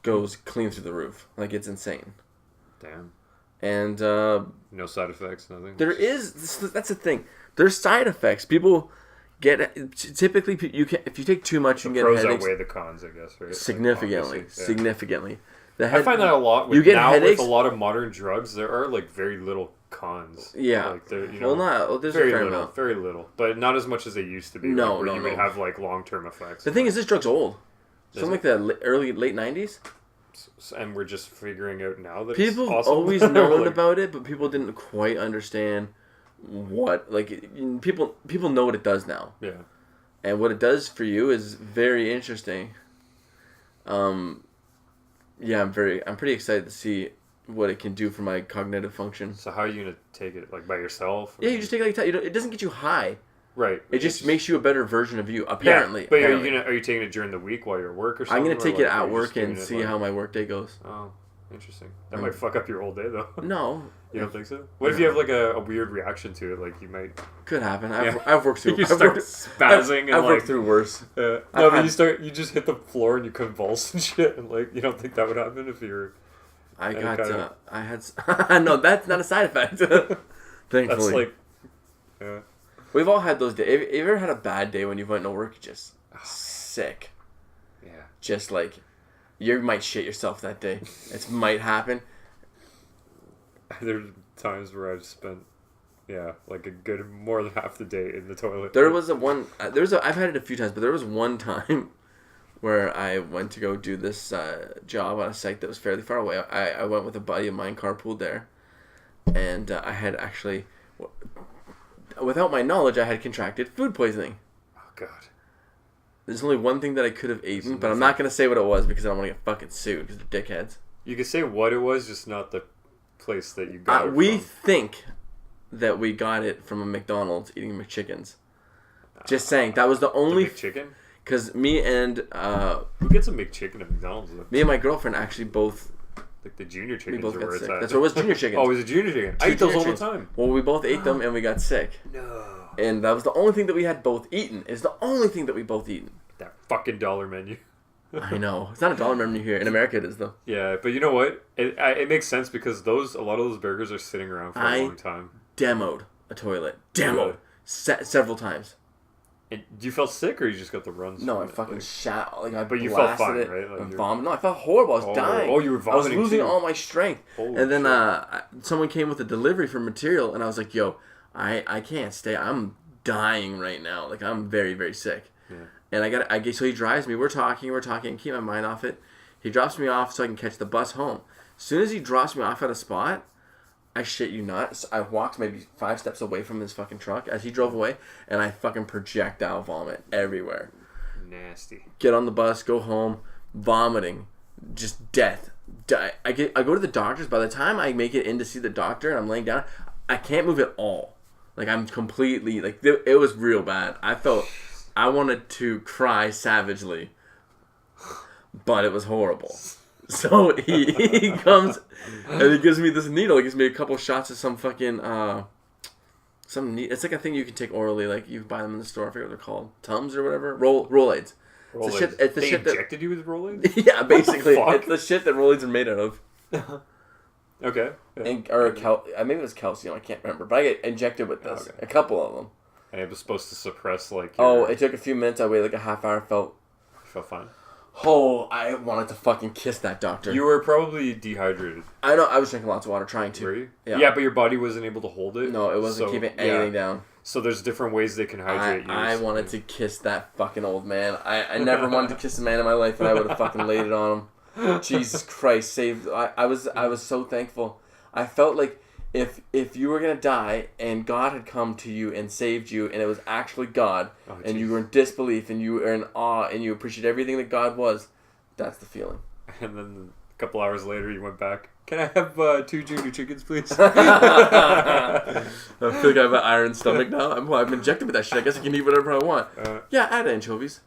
goes clean through the roof. Like it's insane. Damn. And No side effects, nothing. that's the thing. There's side effects. People get typically if you take too much, you The can get pros headaches outweigh the cons, I guess, right? Like, significantly. obviously, yeah. Significantly. I find that a lot. With, you get now headaches. with a lot of modern drugs, there are like very little cons. Yeah. Like there, There's a very fair little, amount. very little, but not as much as they used to be. No, like, where no, you would no. have like long-term effects. The thing is, this drug's old. Is Something like it? the late 90s. And we're just figuring out now that People it's awesome. always known Like, about it, but people didn't quite understand what people know what it does now, Yeah. and what it does for you is very interesting. Yeah, I'm pretty excited to see what it can do for my cognitive function. So how are you gonna take it? Like by yourself? Yeah, you just take it like that. It doesn't get you high. right. It just makes you a better version of you. Yeah, Apparently, but apparently. are you taking it during the week while you're at work or something? I'm gonna or, take like, it at are you work just doing and it, see like- how my workday goes. Oh, interesting. That might fuck up your whole day though. No, You don't think so? What if you have like a weird reaction to it? Like you might could happen. Yeah. I've worked through. you I've start worked- spazzing and I've like worked through worse. no, I've but had- you just hit the floor and you convulse and shit, and like you don't think that would happen if you're I Any got. kind of- I had. No, that's not a side effect. Thankfully, that's like yeah. we've all had those days. Have you ever had a bad day when you went to work? You're just sick. Yeah. Just like you might shit yourself that day. It might happen. There's times where I've spent like a good more than half the day in the toilet. There was I've had it a few times, but there was one time where I went to go do this job on a site that was fairly far away. I went with a buddy of mine, carpooled there, and I had actually, without my knowledge, I had contracted food poisoning. Oh god. There's only one thing that I could have eaten, but I'm not going to say what it was because I don't want to get fucking sued because they're dickheads. You could say what it was, just not the place that you got it We from. think that we got it from a McDonald's eating McChickens. Just saying, that was the The only... McChicken? Because me and Who gets a McChicken at McDonald's though? me and my girlfriend actually both... Like the junior We chickens both are got where it's sick. at. That's where it was, junior chickens. Oh, it was a junior chicken. I Two eat those junior all the chickens. time. Well, we both ate them and we got sick. No. And that was the only thing that we had both eaten. It's the only thing that we both eaten. That fucking dollar menu. I know. It's not a dollar menu here. In America it is, though. Yeah, but you know what? It makes sense because a lot of those burgers are sitting around for a long time. Demoed a toilet. Demoed. Really? Several times. And you felt sick, or you just got the runs? No, I from it? fucking Like- shat. Like I But you blasted felt fine, it. right? Like I you're- vomited. No, I felt horrible. I was dying. Oh, you were I was vomiting losing too. all my strength. Holy and then shit. someone came with a delivery for material, and I was like, "Yo, I can't stay. I'm dying right now. Like, I'm very, very sick. Yeah. And so he drives me. We're talking, keep my mind off it. He drops me off so I can catch the bus home. As soon as he drops me off at a spot, I shit you not, I walked maybe 5 steps away from his fucking truck as he drove away, and I fucking projectile vomit everywhere. Nasty. Get on the bus, go home, vomiting, just death. I go to the doctors. By the time I make it in to see the doctor and I'm laying down, I can't move at all. Like, I'm completely, like, it was real bad. I wanted to cry savagely, but it was horrible. So he comes and he gives me this needle. He gives me a couple shots of some fucking it's like a thing you can take orally. Like, you buy them in the store. I forget what they're called, Tums or whatever. Rolaids. It's the shit that injected you with Rolaids? yeah, basically Fuck. it's the shit that Rolaids are made out of. Okay. Yeah. Maybe it was calcium. I can't remember, but I get injected with this. Okay. A couple of them. And it was supposed to suppress, like, It took a few minutes. I waited like a half hour. felt fine. I wanted to fucking kiss that doctor. You were probably dehydrated. I know. I was drinking lots of water, trying to. Were you? Yeah. Yeah, but your body wasn't able to hold it. No, it wasn't keeping anything down. So there's different ways they can hydrate you. I wanted to kiss that fucking old man. I never wanted to kiss a man in my life, and I would have fucking laid it on him. Jesus Christ, saved. I was so thankful. I felt like if you were gonna die and God had come to you and saved you, and it was actually God, and you were in disbelief and you were in awe and you appreciate everything that God was, that's the feeling. And then a couple hours later, you went back. Can I have 2 junior chickens, please? I feel like I have an iron stomach now. I'm injected with that shit. I guess I can eat whatever I want. Yeah, add anchovies.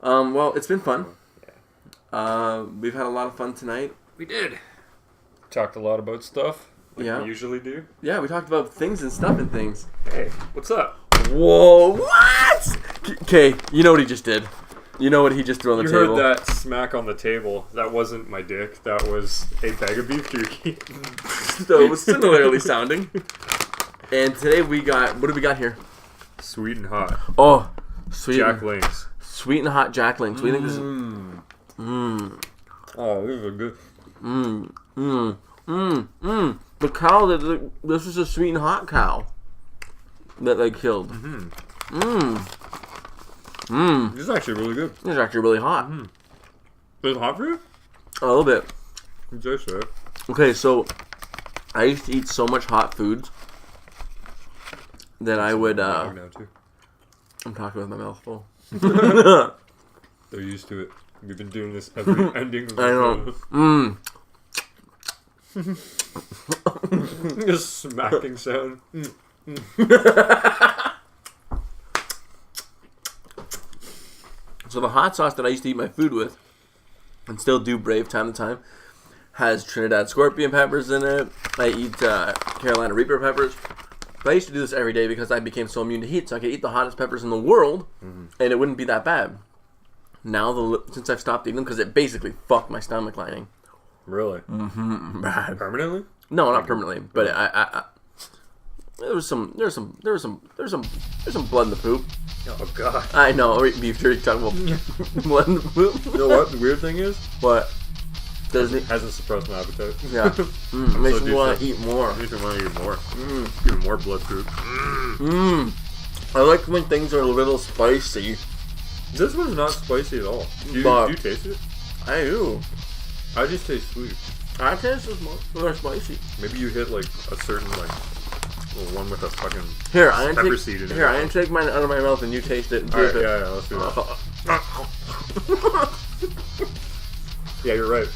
Well, it's been fun. We've had a lot of fun tonight. We did. Talked a lot about stuff. Like Yeah. we usually do. Yeah, we talked about things and stuff and things. Hey, what's up? Whoa, what? Okay, you know what he just did. You know what he just threw on the You table. heard that smack on the table. That wasn't my dick. That was a bag of beef jerky. So it was similarly sounding. And today we got, what do we got here? Sweet and hot. Oh, sweet. Jack Links. Sweet and hot Jack Links. We think this is... Oh, this is good. The cow this is a sweet and hot cow that they killed. This is actually really good. It's actually really hot. Is it hot for you? A little bit. You taste it. Okay, so I used to eat so much hot foods that I would. Now too. I'm talking with my mouth full. They're used to it. We've been doing this every ending of the I know. Just smacking sound. So the hot sauce that I used to eat my food with, and still do brave time to time, has Trinidad scorpion peppers in it. I eat Carolina Reaper peppers. But I used to do this every day because I became so immune to heat, so I could eat the hottest peppers in the world, and it wouldn't be that bad. Now, since I've stopped eating them, because it basically fucked my stomach lining. Really? Bad. Permanently? No, not permanently, but I there's some blood in the poop. Oh god. I know. Beef jerky talking about blood in the poop. You know what the weird thing is? What? Doesn't it? Hasn't suppressed my appetite. Yeah. It makes So me want to decent. eat more. Makes me want to eat more. Even more blood poop. I like when things are a little spicy. This one's not spicy at all. Do you taste it? I do. I just taste sweet. I taste it more spicy. Maybe you hit like a certain like one with a fucking Here, I pepper take, seed in it. here, I take mine out of my mouth and you taste it and Alright, dip it. yeah, let's do that. Yeah, you're right.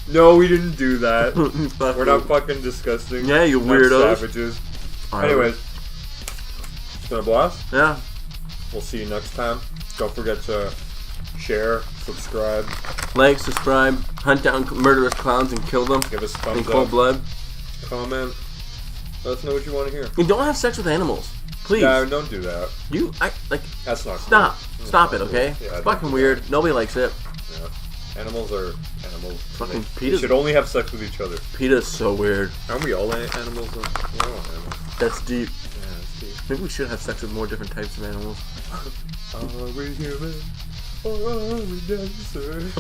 No, we didn't do that. We're not fucking disgusting. Yeah, you We're not weirdos. savages. Alright. Anyways, it's been a blast. Yeah. We'll see you next time. Don't forget to share, subscribe, Like, subscribe, hunt down murderous clowns and kill them give us a in thumbs cold up, blood. comment. Let us know what you want to hear. And don't have sex with animals. Please. No, don't do that. That's not Stop. cool. Stop it, That's not okay? cool. Yeah, It's don't fucking do weird. Nobody likes it. that. Yeah. Animals are animals. Fucking They PETA's, should only have sex with each other. PETA's so weird. Aren't we all animals? We're all animals. That's deep. Yeah, that's deep. Maybe we should have sex with more different types of animals. Are we human? Or are we dancers?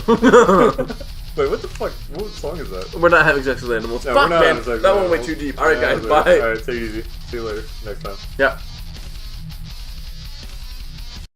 Wait, what the fuck? What song is that? We're not having sex with animals. No, Fuck, we're not man. having sex with That one went animals. too deep. Alright, guys. Yeah, Bye. Alright, take it easy. See you later next time. Yeah.